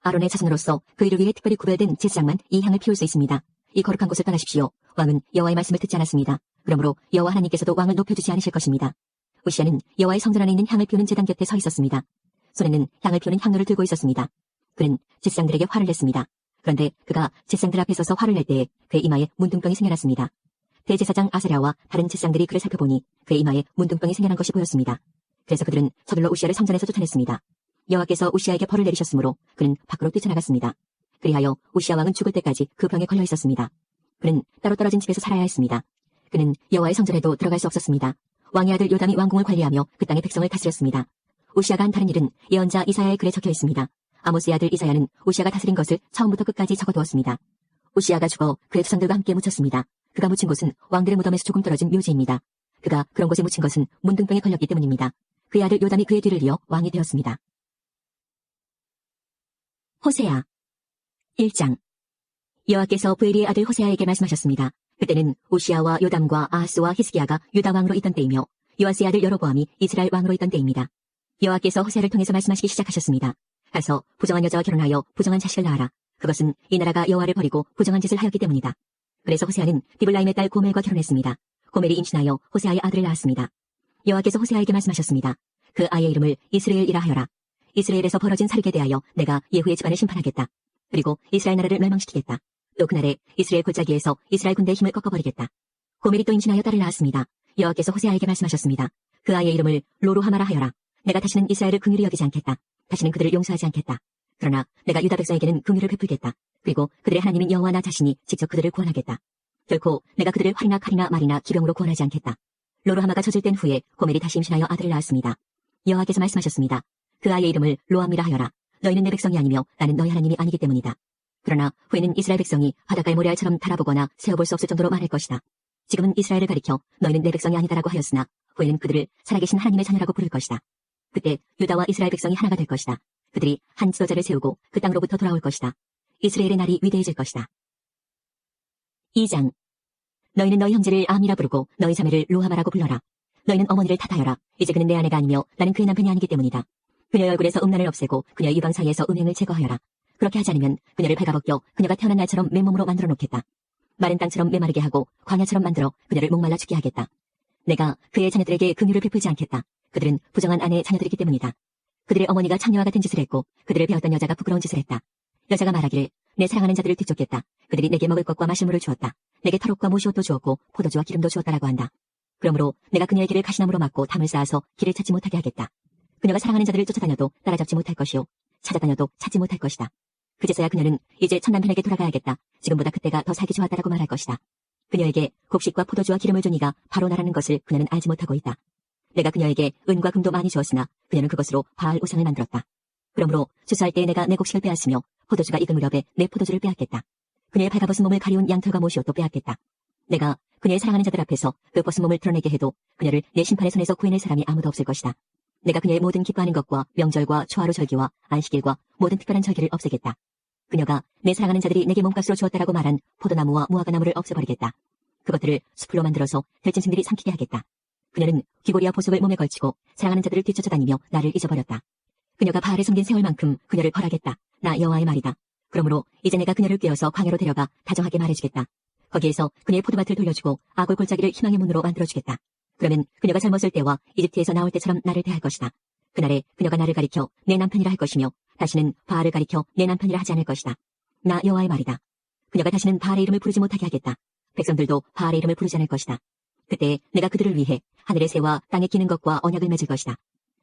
[SPEAKER 3] 아론의 자손으로서 그 일을 위해 특별히 구별된 제사장만 이 향을 피울 수 있습니다. 이 거룩한 곳을 떠나십시오. 왕은 여호와의 말씀을 듣지 않았습니다. 그러므로 여호와 하나님께서도 왕을 높여주지 않으실 것입니다. 우시아는 여호와의 성전 안에 있는 향을 피우는 제단 곁에 서 있었습니다. 손에는 향을 피우는 향로를 들고 있었습니다. 그는 제사장들에게 화를 냈습니다. 그런데 그가 제사장들 앞에 서서 화를 낼 때에 그의 이마에 문둥병이 생겨났습니다. 대제사장 아사랴와 다른 제사장들이 그를 살펴보니 그의 이마에 문둥병이 생겨난 것이 보였습니다. 그래서 그들은 서둘러 우시아를 성전에서 쫓아냈습니다. 여호와께서 우시아에게 벌을 내리셨으므로 그는 밖으로 뛰쳐나갔습니다. 그리하여 우시아 왕은 죽을 때까지 그 병에 걸려 있었습니다. 그는 따로 떨어진 집에서 살아야 했습니다. 그는 여호와의 성전에도 들어갈 수 없었습니다. 왕의 아들 요담이 왕궁을 관리하며 그 땅의 백성을 다스렸습니다. 우시아가 한 다른 일은 예언자 이사야의 글에 적혀 있습니다. 아모스의 아들 이사야는 우시아가 다스린 것을 처음부터 끝까지 적어두었습니다. 우시아가 죽어 그의 조상들과 함께 묻혔습니다. 그가 묻힌 곳은 왕들의 무덤에서 조금 떨어진 묘지입니다. 그가 그런 곳에 묻힌 것은 문둥병에 걸렸기 때문입니다. 그의 아들 요담이 그의 뒤를 이어 왕이 되었습니다. 호세아 1장. 여호와께서 부엘리의 아들 호세아에게 말씀하셨습니다. 그때는 우시아와 요담과 아하스와 히스기야가 유다 왕으로 있던 때이며 요아스의 아들 여로보암이 이스라엘 왕으로 있던 때입니다. 여호와께서 호세아를 통해서 말씀하시기 시작하셨습니다. 가서 부정한 여자와 결혼하여 부정한 자식을 낳아라. 그것은 이 나라가 여호와를 버리고 부정한 짓을 하였기 때문이다. 그래서 호세아는 디블라임의 딸 고멜과 결혼했습니다. 고멜이 임신하여 호세아의 아들을 낳았습니다. 여호와께서 호세아에게 말씀하셨습니다. 그 아이의 이름을 이스라엘이라 하여라. 이스라엘에서 벌어진 살육에 대하여 내가 예후의 집안을 심판하겠다. 그리고 이스라엘 나라를 멸망시키겠다. 또 그날에 이스라엘 골짜기에서 이스라엘 군대의 힘을 꺾어버리겠다. 고멜이 또 임신하여 딸을 낳았습니다. 여호와께서 호세아에게 말씀하셨습니다. 그 아이의 이름을 로루하마라 하여라. 내가 다시는 이스라엘을 긍휼히 여기지 않겠다. 다시는 그들을 용서하지 않겠다. 그러나 내가 유다 백성에게는 긍휼을 베풀겠다. 그리고 그들의 하나님인 여호와 나 자신이 직접 그들을 구원하겠다. 결코 내가 그들을 활이나 칼이나 말이나 기병으로 구원하지 않겠다. 로루하마가 젖을 땐 후에 고멜이 다시 임신하여 아들을 낳았습니다. 여호와께서 말씀하셨습니다. 그 아이의 이름을 로암이라 하여라. 너희는 내 백성이 아니며 나는 너희 하나님이 아니기 때문이다. 그러나 후에는 이스라엘 백성이 바닷가의 모래알처럼 달아보거나 세어볼 수 없을 정도로 말할 것이다. 지금은 이스라엘을 가리켜 너희는 내 백성이 아니다라고 하였으나 후에는 그들을 살아계신 하나님의 자녀라고 부를 것이다. 그때 유다와 이스라엘 백성이 하나가 될 것이다. 그들이 한 지도자를 세우고 그 땅으로부터 돌아올 것이다. 이스라엘의 날이 위대해질 것이다. 2장. 너희는 너희 형제를 암이라 부르고 너희 자매를 로하마라고 불러라. 너희는 어머니를 탓하여라. 이제 그는 내 아내가 아니며 나는 그의 남편이 아니기 때문이다. 그녀의 얼굴에서 음란을 없애고 그녀의 유방 사이에서 음행을 제거하여라. 그렇게 하지 않으면 그녀를 발가벗겨 그녀가 태어난 날처럼 맨몸으로 만들어 놓겠다. 마른 땅처럼 메마르게 하고 광야처럼 만들어 그녀를 목말라 죽게 하겠다. 내가 그의 자녀들에게 긍휼을 베풀지 않겠다. 그들은 부정한 아내의 자녀들이기 때문이다. 그들의 어머니가 창녀와 같은 짓을 했고 그들을 배웠던 여자가 부끄러운 짓을 했다. 여자가 말하기를 내 사랑하는 자들을 뒤쫓겠다. 그들이 내게 먹을 것과 마실 물을 주었다. 내게 털옷과 모시옷도 주었고 포도주와 기름도 주었다라고 한다. 그러므로 내가 그녀의 길을 가시나무로 막고 담을 쌓아서 길을 찾지 못하게 하겠다. 그녀가 사랑하는 자들을 쫓아다녀도 따라잡지 못할 것이요 찾아다녀도 찾지 못할 것이다. 그제서야 그녀는 이제 첫 남편에게 돌아가야겠다. 지금보다 그때가 더 살기 좋았다라고 말할 것이다. 그녀에게 곡식과 포도주와 기름을 주니가 바로 나라는 것을 그녀는 알지 못하고 있다. 내가 그녀에게 은과 금도 많이 주었으나 그녀는 그것으로 바알 우상을 만들었다. 그러므로 수수할 때에 내가 내 곡식을 빼앗으며 포도주가 익은 무렵에 내 포도주를 빼앗겠다. 그녀의 발가벗은 몸을 가리운 양털과 모시옷도 빼앗겠다. 내가 그녀의 사랑하는 자들 앞에서 그 벗은 몸을 드러내게 해도 그녀를 내 심판의 손에서 구해낼 사람이 아무도 없을 것이다. 내가 그녀의 모든 기뻐하는 것과 명절과 초하루 절기와 안식일과 모든 특별한 절기를 없애겠다. 그녀가 내 사랑하는 자들이 내게 몸값으로 주었다라고 말한 포도나무와 무화과나무를 없애버리겠다. 그것들을 숲으로 만들어서 들짐승들이 삼키게 하겠다. 그녀는 귀고리와 보석을 몸에 걸치고 사랑하는 자들을 뒤쫓아다니며 나를 잊어버렸다. 그녀가 바알에 섬긴 세월만큼 그녀를 벌하겠다. 나 여호와의 말이다. 그러므로 이제 내가 그녀를 꿰어서 광야로 데려가 다정하게 말해주겠다. 거기에서 그녀의 포도밭을 돌려주고 아골 골짜기를 희망의 문으로 만들어주겠다. 그러면 그녀가 젊었을 때와 이집트에서 나올 때처럼 나를 대할 것이다. 그날에 그녀가 나를 가리켜 내 남편이라 할 것이며 다시는 바알을 가리켜 내 남편이라 하지 않을 것이다. 나 여호와의 말이다. 그녀가 다시는 바알의 이름을 부르지 못하게 하겠다. 백성들도 바알의 이름을 부르지 않을 것이다. 그때 내가 그들을 위해 하늘의 새와 땅에 기는 것과 언약을 맺을 것이다.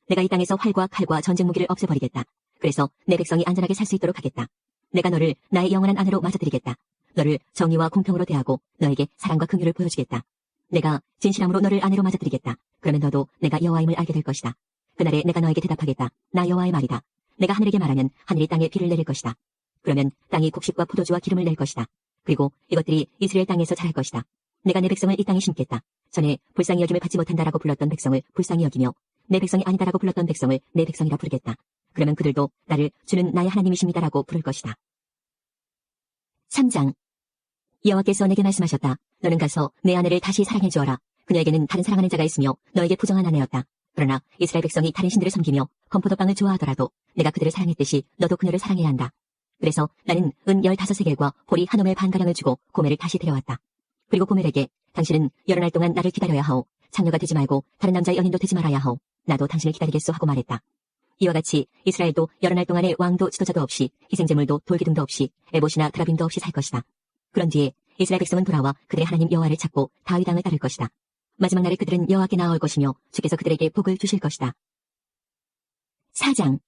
[SPEAKER 3] 내가 이 땅에서 활과 칼과 전쟁 무기를 없애버리겠다. 그래서 내 백성이 안전하게 살 수 있도록 하겠다. 내가 너를 나의 영원한 아내로 맞아들이겠다. 너를 정의와 공평으로 대하고 너에게 사랑과 긍휼을 보여주겠다. 내가 진실함으로 너를 아내로 맞아들이겠다. 그러면 너도 내가 여호와임을 알게 될 것이다. 그날에 내가 너에게 대답하겠다. 나 여호와의 말이다. 내가 하늘에게 말하면 하늘이 땅에 비를 내릴 것이다. 그러면 땅이 곡식과 포도주와 기름을 낼 것이다. 그리고 이것들이 이스라엘 땅에서 자랄 것이다. 내가 내 백성을 이 땅에 심겠다. 전에 불쌍히 여김을 받지 못한다라고 불렀던 백성을 불쌍히 여기며 내 백성이 아니다라고 불렀던 백성을 내 백성이라 부르겠다. 그러면 그들도 나를 주는 나의 하나님이십니다라고 부를 것이다. 3장. 여호와께서 내게 말씀하셨다. 너는 가서 내 아내를 다시 사랑해 주어라. 그녀에게는 다른 사랑하는 자가 있으며 너에게 부정한 아내였다. 그러나 이스라엘 백성이 다른 신들을 섬기며 건포도빵을 좋아하더라도 내가 그들을 사랑했듯이 너도 그녀를 사랑해야 한다. 그래서 나는 은 15세겔과 보리 한 홈의 반가량을 주고 고멜을 다시 데려왔다. 그리고 고멜에게 당신은 여러 날 동안 나를 기다려야 하오. 창녀가 되지 말고 다른 남자의 연인도 되지 말아야 하오. 나도 당신을 기다리겠소 하고 말했다. 이와 같이 이스라엘도 여러 날 동안에 왕도 지도자도 없이 희생제물도 돌기둥도 없이 에봇이나 드라빔도 없이 살 것이다. 그런 뒤에 이스라엘 백성은 돌아와 그들의 하나님 여호와를 찾고 다윗 왕을 따를 것이다. 마지막 날에 그들은 여호와께 나아올 것이며 주께서 그들에게 복을 주실 것이다. 4장.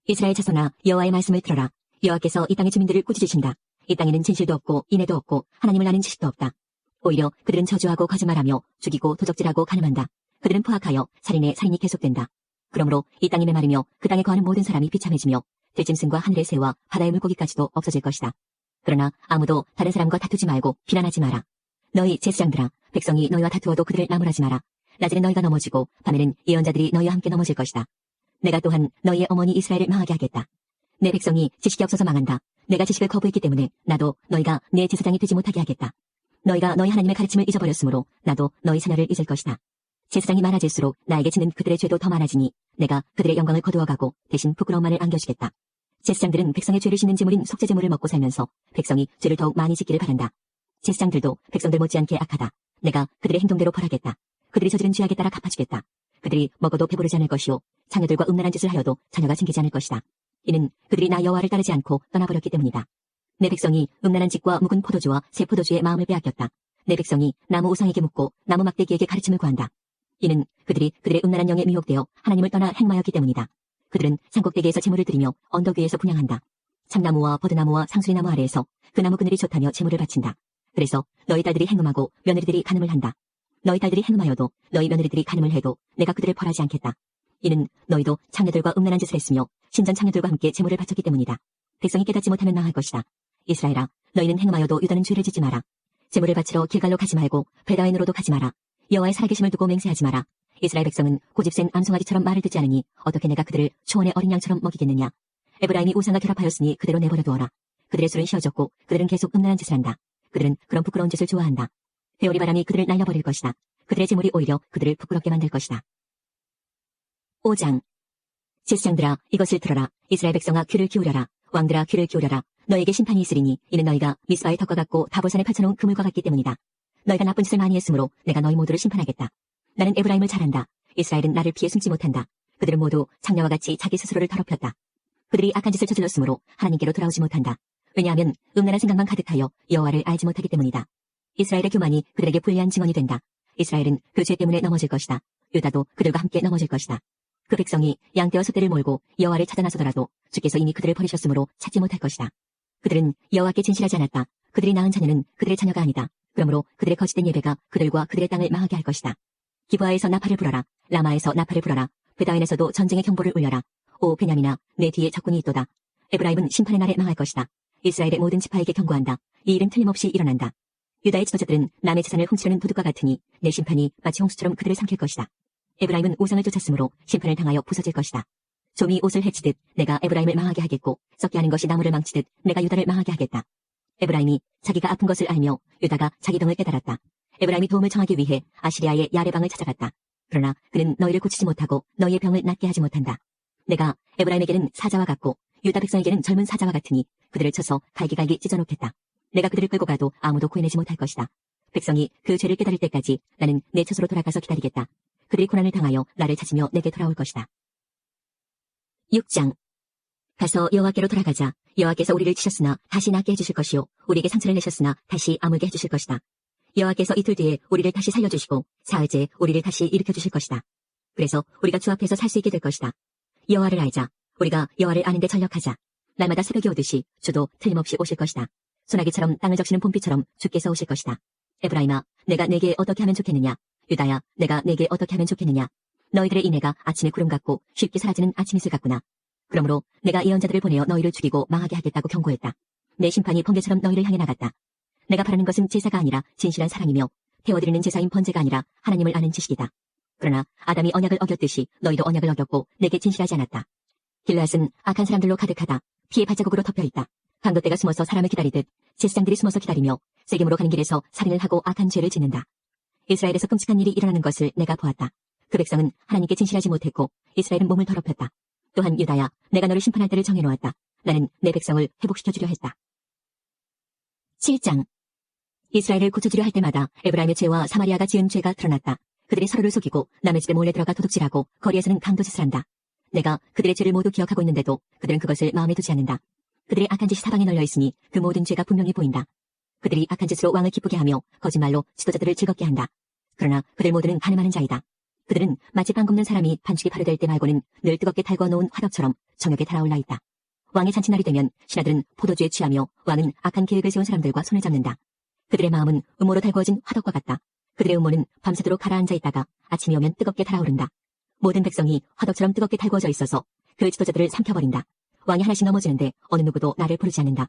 [SPEAKER 3] 이스라엘 자손아 여호와의 말씀을 들어라. 여호와께서 이 땅의 주민들을 꾸짖으신다. 이 땅에는 진실도 없고 인애도 없고 하나님을 아는 지식도 없다. 오히려 그들은 저주하고 거짓말하며 죽이고 도적질하고 간음한다. 그들은 포악하여 살인에 살인이 계속된다. 그러므로 이 땅이 메마르며 그 땅에 거하는 모든 사람이 비참해지며 들짐승과 하늘의 새와 바다의 물고기까지도 없어질 것이다. 그러나 아무도 다른 사람과 다투지 말고 비난하지 마라. 너희 제사장들아 백성이 너희와 다투어도 그들을 나무라지 마라. 낮에는 너희가 넘어지고 밤에는 예언자들이 너희와 함께 넘어질 것이다. 내가 또한 너희의 어머니 이스라엘을 망하게 하겠다. 내 백성이 지식이 없어서 망한다. 내가 지식을 거부했기 때문에 나도 너희가 내 제사장이 되지 못하게 하겠다. 너희가 너희 하나님의 가르침을 잊어버렸으므로 나도 너희 자녀를 잊을 것이다. 제사장이 많아질수록 나에게 지는 그들의 죄도 더 많아지니 내가 그들의 영광을 거두어가고 대신 부끄러움만을 안겨주겠다. 제사장들은 백성의 죄를 씻는 제물인 속죄제물을 먹고 살면서 백성이 죄를 더욱 많이 짓기를 바란다. 제사장들도 백성들 못지않게 악하다. 내가 그들의 행동대로 벌하겠다. 그들이 저지른 죄악에 따라 갚아주겠다. 그들이 먹어도 배부르지 않을 것이요 자녀들과 음란한 짓을 하여도 자녀가 챙기지 않을 것이다. 이는 그들이 나 여호와를 따르지 않고 떠나버렸기 때문이다. 내 백성이 음란한 짓과 묵은 포도주와 새 포도주의 마음을 빼앗겼다. 내 백성이 나무 우상에게 묻고 나무 막대기에게 가르침을 구한다. 이는 그들이 그들의 음란한 영에 미혹되어 하나님을 떠나 행마였기 때문이다. 그들은 산꼭대기에서 제물을 드리며 언덕 위에서 분향한다. 참나무와 버드나무와 상수리나무 아래에서 그 나무 그늘이 좋다며 제물을 바친다. 그래서 너희 딸들이 행음하고 며느리들이 간음을 한다. 너희 딸들이 행음하여도 너희 며느리들이 간음을 해도 내가 그들을 벌하지 않겠다. 이는 너희도 창녀들과 음란한 짓을 했으며 신전 창녀들과 함께 제물을 바쳤기 때문이다. 백성이 깨닫지 못하면 망할 것이다. 이스라엘아, 너희는 행음하여도 유다는 죄를 짓지 마라. 제물을 바치러 길갈로 가지 말고 베다웬으로도 가지 마라. 여호와의 살아계심을 두고 맹세하지 마라. 이스라엘 백성은 고집센 암송아지처럼 말을 듣지 않으니 어떻게 내가 그들을 초원의 어린 양처럼 먹이겠느냐. 에브라임이 우상과 결합하였으니 그대로 내버려 두어라. 그들의 술은 쉬어졌고 그들은 계속 음란한 짓을 한다. 그들은 그런 부끄러운 짓을 좋아한다. 회오리 바람이 그들을 날려버릴 것이다. 그들의 제물이 오히려 그들을 부끄럽게 만들 것이다. 5장. 제사장들아 이것을 들어라. 이스라엘 백성아 귀를 기울여라. 왕들아 귀를 기울여라. 너에게 심판이 있으리니 이는 너희가 미스바의 덕과 같고 다볼산에 펼쳐놓은 그물과 같기 때문이다. 너희가 나쁜 짓을 많이 했으므로 내가 너희 모두를 심판하겠다. 나는 에브라임을 잘 안다. 이스라엘은 나를 피해 숨지 못한다. 그들은 모두 창녀와 같이 자기 스스로를 더럽혔다. 그들이 악한 짓을 저질렀으므로 하나님께로 돌아오지 못한다. 왜냐하면 음란한 생각만 가득하여 여호와를 알지 못하기 때문이다. 이스라엘의 교만이 그들에게 불리한 증언이 된다. 이스라엘은 그 죄 때문에 넘어질 것이다. 유다도 그들과 함께 넘어질 것이다. 그 백성이 양떼와 소떼를 몰고 여호와를 찾아 나서더라도 주께서 이미 그들을 버리셨으므로 찾지 못할 것이다. 그들은 여호와께 진실하지 않았다. 그들이 낳은 자녀는 그들의 자녀가 아니다. 그러므로 그들의 거짓된 예배가 그들과 그들의 땅을 망하게 할 것이다. 기브아에서 나팔을 불어라. 라마에서 나팔을 불어라. 베다웬에서도 전쟁의 경보를 울려라. 오 베냐민아, 내 뒤에 적군이 있도다. 에브라임은 심판의 날에 망할 것이다. 이스라엘의 모든 지파에게 경고한다. 이 일은 틀림없이 일어난다. 유다의 지도자들은 남의 재산을 훔치려는 도둑과 같으니 내 심판이 마치 홍수처럼 그들을 삼킬 것이다. 에브라임은 우상을 쫓았으므로 심판을 당하여 부서질 것이다. 좀이 옷을 해치듯 내가 에브라임을 망하게 하겠고 썩게 하는 것이 나무를 망치듯 내가 유다를 망하게 하겠다. 에브라임이 자기가 아픈 것을 알며 유다가 자기 병을 깨달았다. 에브라임이 도움을 청하기 위해 아시리아의 야레방을 찾아갔다. 그러나 그는 너희를 고치지 못하고 너희의 병을 낫게 하지 못한다. 내가 에브라임에게는 사자와 같고 유다 백성에게는 젊은 사자와 같으니 그들을 쳐서 갈기갈기 찢어놓겠다. 내가 그들을 끌고 가도 아무도 구해내지 못할 것이다. 백성이 그 죄를 깨달을 때까지 나는 내 처소로 돌아가서 기다리겠다. 그들이 고난을 당하여 나를 찾으며 내게 돌아올 것이다. 6장. 가서 여호와께로 돌아가자. 여호와께서 우리를 치셨으나 다시 낫게 해주실 것이요 우리에게 상처를 내셨으나 다시 아물게 해주실 것이다. 여호와께서 이틀 뒤에 우리를 다시 살려주시고 사흘째 우리를 다시 일으켜주실 것이다. 그래서 우리가 주 앞에서 살 수 있게 될 것이다. 여호와를 알자. 우리가 여호와를 아는 데 전력하자. 날마다 새벽이 오듯이 주도 틀림없이 오실 것이다. 소나기처럼 땅을 적시는 봄비처럼 주께서 오실 것이다. 에브라임아, 내가 내게 어떻게 하면 좋겠느냐? 유다야, 내가 내게 어떻게 하면 좋겠느냐? 너희들의 인애가 아침의 구름 같고 쉽게 사라지는 아침 이슬 같구나. 그러므로 내가 예언자들을 보내어 너희를 죽이고 망하게 하겠다고 경고했다. 내 심판이 번개처럼 너희를 향해 나갔다. 내가 바라는 것은 제사가 아니라 진실한 사랑이며 태워드리는 제사인 번제가 아니라 하나님을 아는 지식이다. 그러나 아담이 언약을 어겼듯이 너희도 언약을 어겼고 내게 진실하지 않았다. 길르앗은 악한 사람들로 가득하다. 피의 발자국으로 덮여있다. 강도떼가 숨어서 사람을 기다리듯 제사장들이 숨어서 기다리며 세겜으로 가는 길에서 살인을 하고 악한 죄를 짓는다. 이스라엘에서 끔찍한 일이 일어나는 것을 내가 보았다. 그 백성은 하나님께 진실하지 못했고 이스라엘은 몸을 더럽혔다. 또한 유다야, 내가 너를 심판할 때를 정해놓았다. 나는 내 백성을 회복시켜주려 했다. 7장. 이스라엘을 고쳐주려 할 때마다 에브라임의 죄와 사마리아가 지은 죄가 드러났다. 그들이 서로를 속이고 남의 집에 몰래 들어가 도둑질하고 거리에서는 강도짓을 한다. 내가 그들의 죄를 모두 기억하고 있는데도 그들은 그것을 마음에 두지 않는다. 그들의 악한 짓이 사방에 널려 있으니 그 모든 죄가 분명히 보인다. 그들이 악한 짓으로 왕을 기쁘게 하며 거짓말로 지도자들을 즐겁게 한다. 그러나 그들 모두는 가늠하는 자이다. 그들은 마치 빵 굽는 사람이 반죽이 발효될 때 말고는 늘 뜨겁게 달궈 놓은 화덕처럼 정욕에 달아올라 있다. 왕의 잔치날이 되면 신하들은 포도주에 취하며 왕은 악한 계획을 세운 사람들과 손을 잡는다. 그들의 마음은 음모로 달구어진 화덕과 같다. 그들의 음모는 밤새도록 가라앉아 있다가 아침이 오면 뜨겁게 달아오른다. 모든 백성이 화덕처럼 뜨겁게 달구어져 있어서 그 지도자들을 삼켜버린다. 왕이 하나씩 넘어지는데 어느 누구도 나를 부르지 않는다.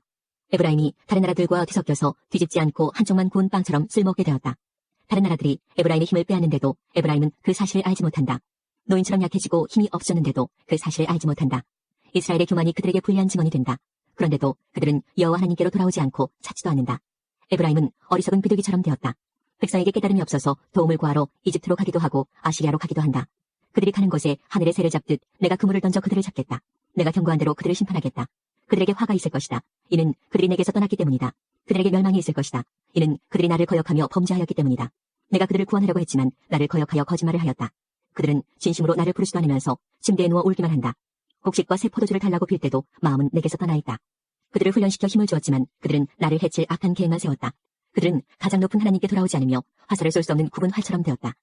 [SPEAKER 3] 에브라임이 다른 나라들과 뒤섞여서 뒤집지 않고 한쪽만 구운 빵처럼 쓸모없게 되었다. 다른 나라들이 에브라임의 힘을 빼앗는데도 에브라임은 그 사실을 알지 못한다. 노인처럼 약해지고 힘이 없어졌는데도 그 사실을 알지 못한다. 이스라엘의 교만이 그들에게 불리한 증언이 된다. 그런데도 그들은 여호와 하나님께로 돌아오지 않고 찾지도 않는다. 에브라임은 어리석은 비둘기처럼 되었다. 백성에게 깨달음이 없어서 도움을 구하러 이집트로 가기도 하고 아시리아로 가기도 한다. 그들이 가는 곳에 하늘의 새를 잡듯 내가 그물을 던져 그들을 잡겠다. 내가 경고한 대로 그들을 심판하겠다. 그들에게 화가 있을 것이다. 이는 그들이 내게서 떠났기 때문이다. 그들에게 멸망이 있을 것이다. 이는 그들이 나를 거역하며 범죄하였기 때문이다. 내가 그들을 구원하려고 했지만 나를 거역하여 거짓말을 하였다. 그들은 진심으로 나를 부르지도 않으면서 침대에 누워 울기만 한다. 곡식과 새 포도주를 달라고 빌 때도 마음은 내게서 떠나 있다. 그들을 훈련시켜 힘을 주었지만 그들은 나를 해칠 악한 계획만 세웠다. 그들은 가장 높은 하나님께 돌아오지 않으며 화살을 쏠 수 없는 굵은 활처럼 되었다.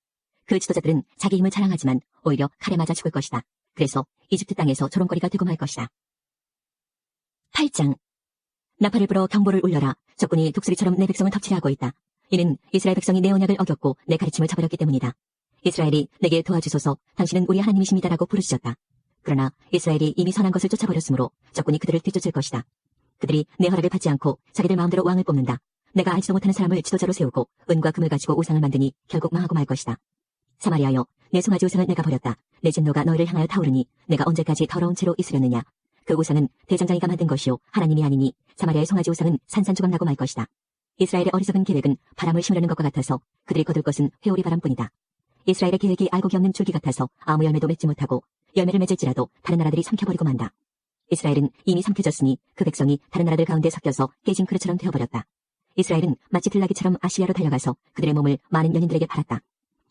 [SPEAKER 3] 그 지도자들은 자기 힘을 자랑하지만 오히려 칼에 맞아 죽을 것이다. 그래서 이집트 땅에서 조롱거리가 되고 말 것이다. 8장. 나팔을 불어 경보를 울려라. 적군이 독수리처럼 내 백성을 덮치려 하고 있다. 이는 이스라엘 백성이 내 언약을 어겼고 내 가르침을 저버렸기 때문이다. 이스라엘이 내게 도와주소서, 당신은 우리 하나님이십니다라고 부르짖었다. 그러나 이스라엘이 이미 선한 것을 쫓아버렸으므로 적군이 그들을 뒤쫓을 것이다. 그들이 내 허락을 받지 않고 자기들 마음대로 왕을 뽑는다. 내가 알지도 못하는 사람을 지도자로 세우고 은과 금을 가지고 우상을 만드니 결국 망하고 말 것이다. 사마리아여, 내 송아지 우상을 내가 버렸다. 내 진노가 너희를 향하여 타오르니 내가 언제까지 더러운 채로 있으려느냐. 그 우상은 대장장이가 만든 것이요 하나님이 아니니 사마리아의 송아지 우상은 산산조각 나고 말 것이다. 이스라엘의 어리석은 계획은 바람을 심으려는 것과 같아서 그들이 거둘 것은 회오리 바람뿐이다. 이스라엘의 계획이 알곡이 없는 줄기 같아서 아무 열매도 맺지 못하고 열매를 맺을지라도 다른 나라들이 삼켜버리고 만다. 이스라엘은 이미 삼켜졌으니 그 백성이 다른 나라들 가운데 섞여서 깨진 그릇처럼 되어버렸다. 이스라엘은 마치 들나귀처럼 아시리아로 달려가서 그들의 몸을 많은 연인들에게 팔았다.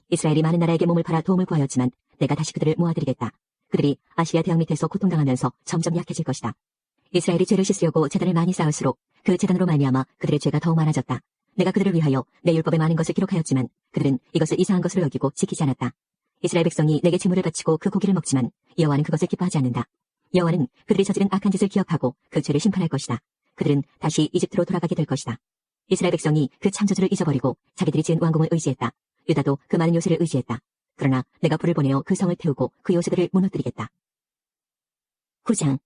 [SPEAKER 3] 이스라엘이 많은 나라에게 몸을 팔아 도움을 구하였지만 내가 다시 그들을 모아드리겠다. 그들이 아시리아 대왕 밑에서 고통당하면서 점점 약해질 것이다. 이스라엘이 죄를 씻으려고 제단을 많이 쌓을수록 그 제단으로 말미암아 그들의 죄가 더욱 많아졌다. 내가 그들을 위하여 내 율법에 많은 것을 기록하였지만 그들은 이것을 이상한 것으로 여기고 지키지 않았다. 이스라엘 백성이 내게 제물을 바치고 그 고기를 먹지만 여호와는 그것을 기뻐하지 않는다. 여호와는 그들이 저지른 악한 짓을 기억하고 그 죄를 심판할 것이다. 그들은 다시 이집트로 돌아가게 될 것이다. 이스라엘 백성이 그 창조주를 잊어버리고 자기들이 지은 왕궁을 의지했다. 유다도 그 많은 요새를 의지했다. 그러나 내가 불을 보내어 그 성을 태우고 그 요새들을 무너뜨리겠다. 9장.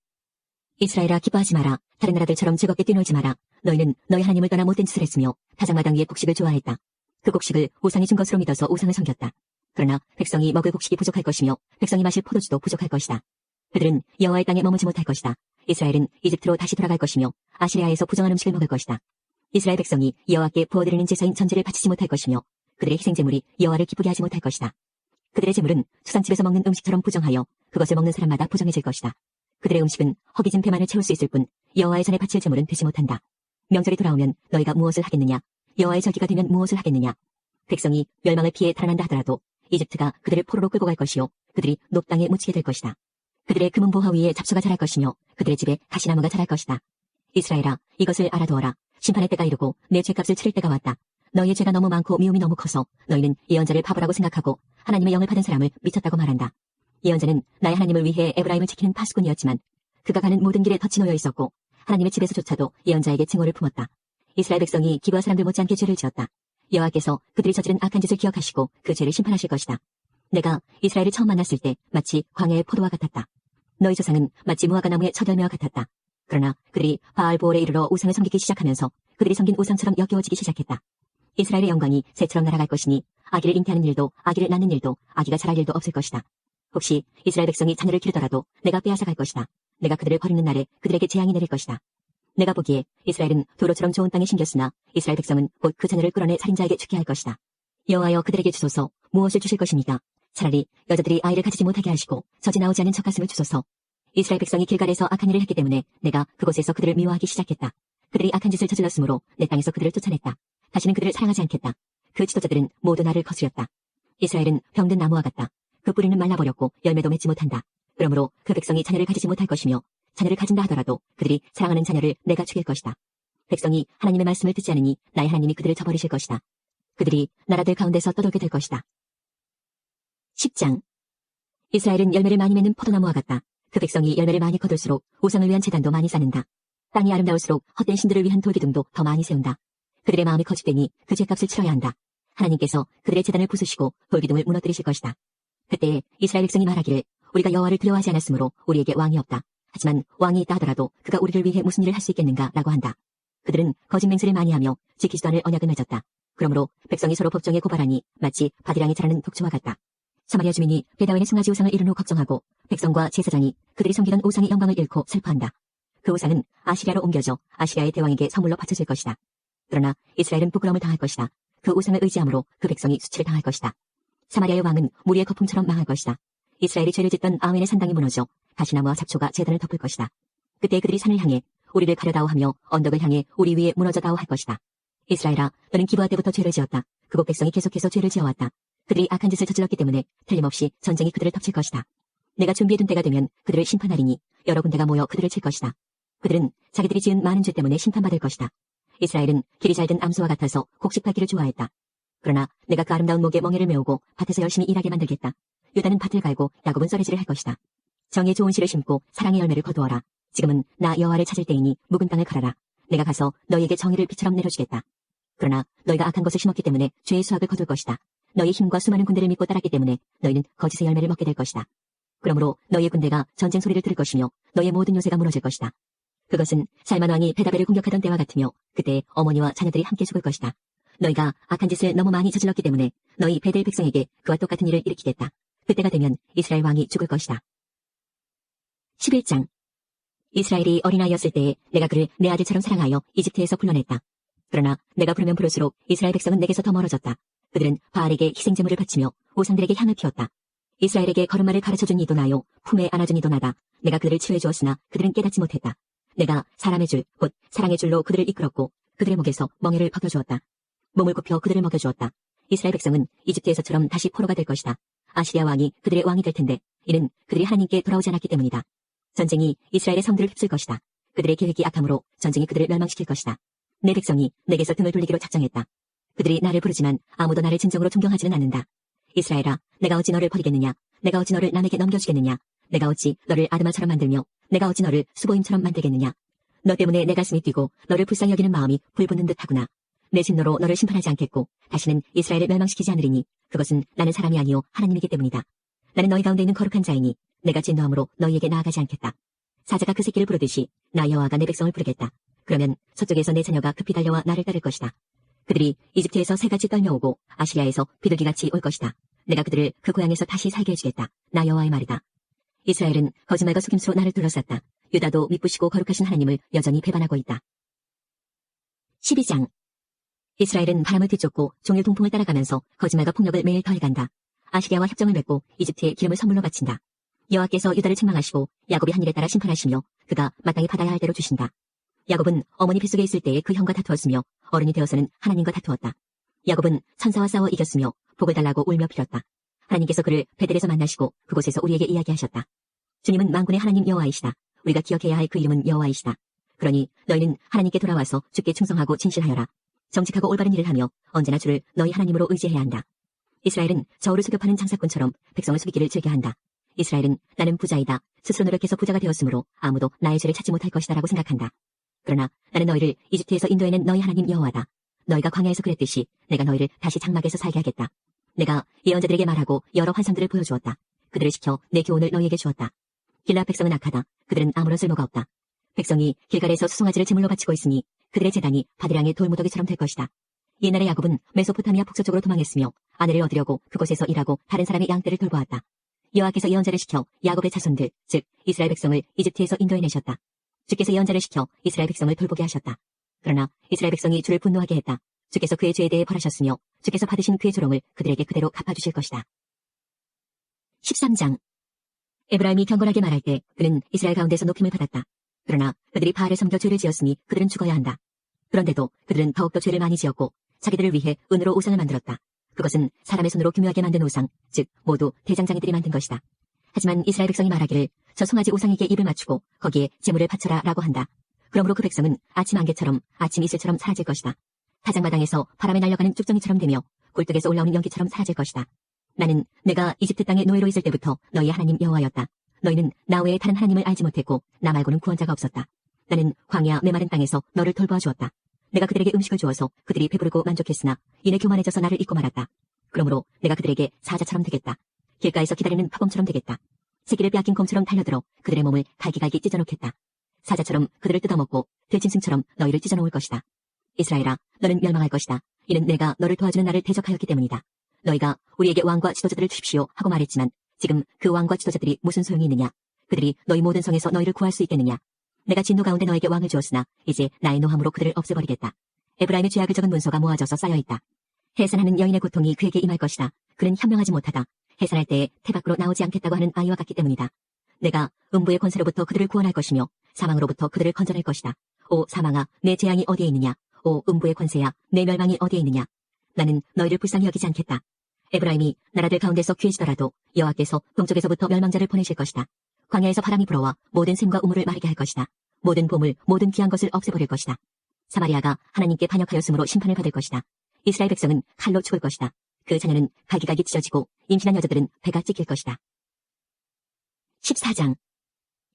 [SPEAKER 3] 이스라엘아, 기뻐하지 마라. 다른 나라들처럼 즐겁게 뛰놀지 마라. 너희는 너희 하나님을 떠나 못된 짓을 했으며 타작마당 위의 곡식을 좋아했다. 그 곡식을 우상이 준 것으로 믿어서 우상을 섬겼다. 그러나 백성이 먹을 곡식이 부족할 것이며 백성이 마실 포도주도 부족할 것이다. 그들은 여호와의 땅에 머무지 못할 것이다. 이스라엘은 이집트로 다시 돌아갈 것이며 아시리아에서 부정한 음식을 먹을 것이다. 이스라엘 백성이 여호와께 부어드리는 제사인 전제를 바치지 못할 것이며 그들의 희생제물이 여호와를 기쁘게 하지 못할 것이다. 그들의 제물은 수산집에서 먹는 음식처럼 부정하여 그것을 먹는 사람마다 부정해질 것이다. 그들의 음식은 허기진 배만을 채울 수 있을 뿐 여호와의 전에 바칠 제물은 되지 못한다. 명절이 돌아오면 너희가 무엇을 하겠느냐? 여호와의 절기가 되면 무엇을 하겠느냐? 백성이 멸망을 피해 달아난다 하더라도 이집트가 그들을 포로로 끌고 갈 것이요 그들이 녹당에 묻히게 될 것이다. 그들의 금은 보화 위에 잡초가 자랄 것이며 그들의 집에 가시나무가 자랄 것이다. 이스라엘아, 이것을 알아두어라. 심판의 때가 이르고 내 죄값을 치를 때가 왔다. 너희의 죄가 너무 많고 미움이 너무 커서 너희는 예언자를 바보라고 생각하고 하나님의 영을 받은 사람을 미쳤다고 말한다. 예언자는 나의 하나님을 위해 에브라임을 지키는 파수꾼이었지만 그가 가는 모든 길에 덫이 놓여 있었고 하나님의 집에서조차도 예언자에게 증오를 품었다. 이스라엘 백성이 기브아 사람들 못지않게 죄를 지었다. 여호와께서 그들이 저지른 악한 짓을 기억하시고 그 죄를 심판하실 것이다. 내가 이스라엘을 처음 만났을 때 마치 광야의 포도와 같았다. 너희 조상은 마치 무화과 나무의 첫 열매와 같았다. 그러나 그들이 바알보올에 이르러 우상을 섬기기 시작하면서 그들이 섬긴 우상처럼 역겨워지기 시작했다. 이스라엘의 영광이 새처럼 날아갈 것이니 아기를 잉태하는 일도 아기를 낳는 일도 아기가 자랄 일도 없을 것이다. 혹시 이스라엘 백성이 자녀를 기르더라도 내가 빼앗아 갈 것이다. 내가 그들을 버리는 날에 그들에게 재앙이 내릴 것이다. 내가 보기에 이스라엘은 도로처럼 좋은 땅에 심겼으나 이스라엘 백성은 곧 그 자녀를 끌어내 살인자에게 죽게 할 것이다. 여호와여 그들에게 주소서. 무엇을 주실 것입니까? 차라리 여자들이 아이를 가지지 못하게 하시고 젖이 나오지 않은 젖가슴을 주소서. 이스라엘 백성이 길갈에서 악한 일을 했기 때문에 내가 그곳에서 그들을 미워하기 시작했다. 그들이 악한 짓을 저질렀으므로 내 땅에서 그들을 쫓아냈다. 다시는 그들을 사랑하지 않겠다. 그 지도자들은 모두 나를 거스렸다. 이스라엘은 병든 나무와 같다. 그 뿌리는 말라버렸고 열매도 맺지 못한다. 그러므로 그 백성이 자녀를 가지지 못할 것이며 자녀를 가진다 하더라도 그들이 사랑하는 자녀를 내가 죽일 것이다. 백성이 하나님의 말씀을 듣지 않으니 나의 하나님이 그들을 저버리실 것이다. 그들이 나라들 가운데서 떠돌게 될 것이다. 10장. 이스라엘은 열매를 많이 맺는 포도나무와 같다. 그 백성이 열매를 많이 거둘수록 우상을 위한 제단도 많이 쌓는다. 땅이 아름다울수록 헛된 신들을 위한 돌기둥도 더 많이 세운다. 그들의 마음이 거짓되니 그 죄값을 치러야 한다. 하나님께서 그들의 제단을 부수시고 돌기둥을 무너뜨리실 것이다. 그때 이스라엘 백성이 말하기를 우리가 여호와를 두려워하지 않았으므로 우리에게 왕이 없다. 하지만 왕이 있다 하더라도 그가 우리를 위해 무슨 일을 할 수 있겠는가 라고 한다. 그들은 거짓 맹세를 많이 하며 지키지도 않을 언약을 맺었다. 그러므로 백성이 서로 법정에 고발하니 마치 바디랑이 자라는 독초와 같다. 사마리아 주민이 베다웬의 숭아지 우상을 이룬 후 걱정하고 백성과 제사장이 그들이 섬기던 우상의 영광을 잃고 슬퍼한다. 그 우상은 아시리아로 옮겨져 아시리아의 대왕에게 선물로 바쳐질 것이다. 그러나 이스라엘은 부끄러움을 당할 것이다. 그 우상을 의지함으로 그 백성이 수치를 당할 것이다. 사마리아의 왕은 무리의 거품처럼 망할 것이다. 이스라엘이 죄를 짓던 아웬의 산당이 무너져 가시나무와 잡초가 제단을 덮을 것이다. 그때 그들이 산을 향해 우리를 가려다오 하며 언덕을 향해 우리 위에 무너져다오 할 것이다. 이스라엘아, 너는 기브아 때부터 죄를 지었다. 그곳 백성이 계속해서 죄를 지어왔다. 그들이 악한 짓을 저질렀기 때문에 틀림없이 전쟁이 그들을 덮칠 것이다. 내가 준비해둔 때가 되면 그들을 심판하리니 여러 군데가 모여 그들을 칠 것이다. 그들은 자기들이 지은 많은 죄 때문에 심판받을 것이다. 이스라엘은 길이 잘든 암소와 같아서 곡식밟기를 좋아했다. 그러나 내가 그 아름다운 목에 멍에를 메우고 밭에서 열심히 일하게 만들겠다. 유다는 밭을 갈고 야곱은 썰매질을 할 것이다. 정의 좋은 씨를 심고 사랑의 열매를 거두어라. 지금은 나 여호와를 찾을 때이니 묵은 땅을 갈아라. 내가 가서 너희에게 정의를 비처럼 내려주겠다. 그러나 너희가 악한 것을 심었기 때문에 죄의 수확을 거둘 것이다. 너희 힘과 수많은 군대를 믿고 따랐기 때문에 너희는 거짓의 열매를 먹게 될 것이다. 그러므로 너희의 군대가 전쟁 소리를 들을 것이며 너희의 모든 요새가 무너질 것이다. 그것은 살만 왕이 베다벨을 공격하던 때와 같으며 그때 어머니와 자녀들이 함께 죽을 것이다. 너희가 악한 짓을 너무 많이 저질렀기 때문에 너희 베델 백성에게 그와 똑같은 일을 일으키겠다. 그때가 되면 이스라엘 왕이 죽을 것이다. 11장. 이스라엘이 어린아이였을 때에 내가 그를 내 아들처럼 사랑하여 이집트에서 불러냈다. 그러나 내가 부르면 부를수록 이스라엘 백성은 내게서 더 멀어졌다. 그들은 바알에게 희생제물을 바치며 우상들에게 향을 피웠다. 이스라엘에게 걸음마를 가르쳐준 이도 나요, 품에 안아준 이도 나다. 내가 그들을 치유해 주었으나 그들은 깨닫지 못했다. 내가 사람의 줄, 곧 사랑의 줄로 그들을 이끌었고 그들의 목에서 멍에를 벗겨주었다. 몸을 굽혀 그들을 먹여주었다. 이스라엘 백성은 이집트에서처럼 다시 포로가 될 것이다. 아시리아 왕이 그들의 왕이 될 텐데 이는 그들이 하나님께 돌아오지 않았기 때문이다. 전쟁이 이스라엘의 성들을 휩쓸 것이다. 그들의 계획이 악함으로 전쟁이 그들을 멸망시킬 것이다. 내 백성이 내게서 등을 돌리기로 작정했다. 그들이 나를 부르지만 아무도 나를 진정으로 존경하지는 않는다. 이스라엘아, 내가 어찌 너를 버리겠느냐? 내가 어찌 너를 남에게 넘겨주겠느냐? 내가 어찌 너를 아드마처럼 만들며 내가 어찌 너를 수보임처럼 만들겠느냐? 너 때문에 내 가슴이 뛰고 너를 불쌍히 여기는 마음이 불붙는 듯하구나. 내 진노로 너를 심판하지 않겠고 다시는 이스라엘을 멸망시키지 않으리니 그것은 나는 사람이 아니요 하나님이기 때문이다. 나는 너희 가운데 있는 거룩한 자이니 내가 진노함으로 너희에게 나아가지 않겠다. 사자가 그 새끼를 부르듯이 나 여호와가 내 백성을 부르겠다. 그러면 서쪽에서 내 자녀가 급히 달려와 나를 따를 것이다. 그들이 이집트에서 새같이 떨며오고 아시리아에서 비둘기같이 올 것이다. 내가 그들을 그 고향에서 다시 살게 해주겠다. 나 여호와의 말이다. 이스라엘은 거짓말과 속임수로 나를 둘러쌌다. 유다도 미쁘시고 거룩하신 하나님을 여전히 배반하고 있다. 12장. 이스라엘은 바람을 뒤쫓고 종일 동풍을 따라가면서 거짓말과 폭력을 매일 더해간다. 아시리아와 협정을 맺고 이집트에 기름을 선물로 바친다. 여호와께서 유다를 책망하시고 야곱이 한 일에 따라 심판하시며 그가 마땅히 받아야 할 대로 주신다. 야곱은 어머니 뱃속에 있을 때에 그 형과 다투었으며 어른이 되어서는 하나님과 다투었다. 야곱은 천사와 싸워 이겼으며 복을 달라고 울며 빌었다. 하나님께서 그를 베델에서 만나시고 그곳에서 우리에게 이야기하셨다. 주님은 만군의 하나님 여호와이시다. 우리가 기억해야 할 그 이름은 여호와이시다. 그러니 너희는 하나님께 돌아와서 주께 충성하고 진실하여라. 정직하고 올바른 일을 하며 언제나 주를 너희 하나님으로 의지해야 한다. 이스라엘은 저울을 수급하는 장사꾼처럼 백성을 속이기를 즐겨한다. 이스라엘은 나는 부자이다. 스스로 노력해서 부자가 되었으므로 아무도 나의 죄를 찾지 못할 것이다 라고 생각한다. 그러나 나는 너희를 이집트에서 인도해낸 너희 하나님 여호와다. 너희가 광야에서 그랬듯이 내가 너희를 다시 장막에서 살게 하겠다. 내가 예언자들에게 말하고 여러 환상들을 보여주었다. 그들을 시켜 내 교훈을 너희에게 주었다. 길라 백성은 악하다. 그들은 아무런 쓸모가 없다. 백성이 길갈에서 수송아지를 제물로 바치고 있으니 그들의 재단이 바디랑의 돌무더기처럼 될 것이다. 옛날에 야곱은 메소포타미아 북서쪽으로 도망했으며 아내를 얻으려고 그곳에서 일하고 다른 사람의 양떼를 돌보았다. 여호와께서 예언자를 시켜 야곱의 자손들, 즉 이스라엘 백성을 이집트에서 인도해내셨다. 주께서 예언자를 시켜 이스라엘 백성을 돌보게 하셨다. 그러나 이스라엘 백성이 주를 분노하게 했다. 주께서 그의 죄에 대해 벌하셨으며 주께서 받으신 그의 조롱을 그들에게 그대로 갚아주실 것이다. 13장. 에브라임이 경건하게 말할 때 그는 이스라엘 가운데서 높임을 받았다. 그러나 그들이 바알을 섬겨 죄를 지었으니 그들은 죽어야 한다. 그런데도 그들은 더욱더 죄를 많이 지었고 자기들을 위해 은으로 우상을 만들었다. 그것은 사람의 손으로 교묘하게 만든 우상, 즉 모두 대장장이들이 만든 것이다. 하지만 이스라엘 백성이 말하기를 저 송아지 우상에게 입을 맞추고 거기에 제물을 바쳐라 라고 한다. 그러므로 그 백성은 아침 안개처럼 아침 이슬처럼 사라질 것이다. 타작마당에서 바람에 날려가는 쭉정이처럼 되며 굴뚝에서 올라오는 연기처럼 사라질 것이다. 나는 내가 이집트 땅에 노예로 있을 때부터 너희의 하나님 여호와였다. 너희는 나 외에 다른 하나님을 알지 못했고 나 말고는 구원자가 없었다. 나는 광야 메마른 땅에서 너를 돌보아 주었다. 내가 그들에게 음식을 주어서 그들이 배부르고 만족했으나 이내 교만해져서 나를 잊고 말았다. 그러므로 내가 그들에게 사자처럼 되겠다. 길가에서 기다리는 파범처럼 되겠다. 새끼를 빼앗긴 곰처럼 달려들어 그들의 몸을 갈기갈기 찢어놓겠다. 사자처럼 그들을 뜯어먹고 들짐승처럼 너희를 찢어놓을 것이다. 이스라엘아, 너는 멸망할 것이다. 이는 내가 너를 도와주는 나를 대적하였기 때문이다. 너희가 우리에게 왕과 지도자들을 주십시오 하고 말했지만 지금 그 왕과 지도자들이 무슨 소용이 있느냐? 그들이 너희 모든 성에서 너희를 구할 수 있겠느냐? 내가 진노 가운데 너에게 왕을 주었으나 이제 나의 노함으로 그들을 없애버리겠다. 에브라임의 죄악을 적은 문서가 모아져서 쌓여있다. 해산하는 여인의 고통이 그에게 임할 것이다. 그는 현명하지 못하다. 해산할 때에 태 밖으로 나오지 않겠다고 하는 아이와 같기 때문이다. 내가 음부의 권세로부터 그들을 구원할 것이며 사망으로부터 그들을 건져낼 것이다. 오 사망아, 내 재앙이 어디에 있느냐? 오 음부의 권세야, 내 멸망이 어디에 있느냐? 나는 너희를 불쌍히 여기지 않겠다. 에브라임이 나라들 가운데서 귀해지더라도 여호와께서 동쪽에서부터 멸망자를 보내실 것이다. 광야에서 바람이 불어와 모든 샘과 우물을 마르게 할 것이다. 모든 보물, 모든 귀한 것을 없애버릴 것이다. 사마리아가 하나님께 반역하였으므로 심판을 받을 것이다. 이스라엘 백성은 칼로 죽을 것이다. 그 자녀는 갈기갈기 찢어지고 임신한 여자들은 배가 찢길 것이다. 14장.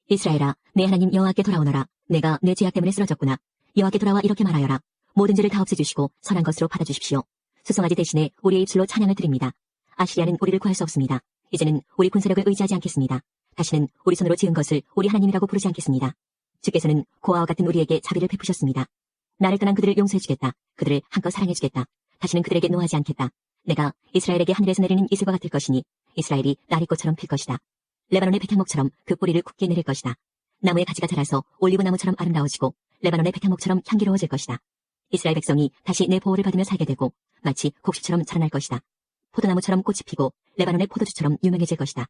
[SPEAKER 3] 이스라엘아, 내 하나님 여호와께 돌아오너라. 내가 내 죄악 때문에 쓰러졌구나. 여호와께 돌아와 이렇게 말하여라. 모든 죄를 다 없애주시고 선한 것으로 받아주십시오. 수송아지 대신에 우리의 입술로 찬양을 드립니다. 아시리아는 우리를 구할 수 없습니다. 이제는 우리 군사력을 의지하지 않겠습니다. 다시는 우리 손으로 지은 것을 우리 하나님이라고 부르지 않겠습니다. 주께서는 고아와 같은 우리에게 자비를 베푸셨습니다. 나를 떠난 그들을 용서해주겠다. 그들을 한껏 사랑해주겠다. 다시는 그들에게 노하지 않겠다. 내가 이스라엘에게 하늘에서 내리는 이슬과 같을 것이니 이스라엘이 나리꽃처럼 필 것이다. 레바논의 백향목처럼 그 뿌리를 굳게 내릴 것이다. 나무의 가지가 자라서 올리브나무처럼 아름다워지고 레바논의 백향목처럼 향기로워질 것이다. 이스라엘 백성이 다시 내 보호를 받으며 살게 되고 마치 곡식처럼 자라날 것이다. 포도나무처럼 꽃이 피고 레바논의 포도주처럼 유명해질 것이다.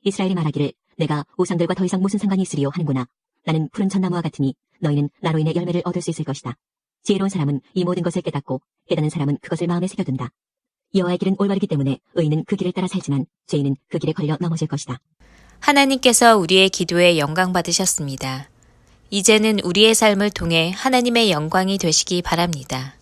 [SPEAKER 3] 이스라엘이 말하기를 내가 우상들과 더 이상 무슨 상관이 있으리요 하는구나. 나는 푸른 전나무와 같으니 너희는 나로 인해 열매를 얻을 수 있을 것이다. 지혜로운 사람은 이 모든 것을 깨닫고 깨닫는 사람은 그것을 마음에 새겨둔다. 여호와의 길은 올바르기 때문에 의인은 그 길을 따라 살지만 죄인은 그 길에 걸려 넘어질 것이다.
[SPEAKER 1] 하나님께서 우리의 기도에 영광 받으셨습니다. 이제는 우리의 삶을 통해 하나님의 영광이 되시기 바랍니다.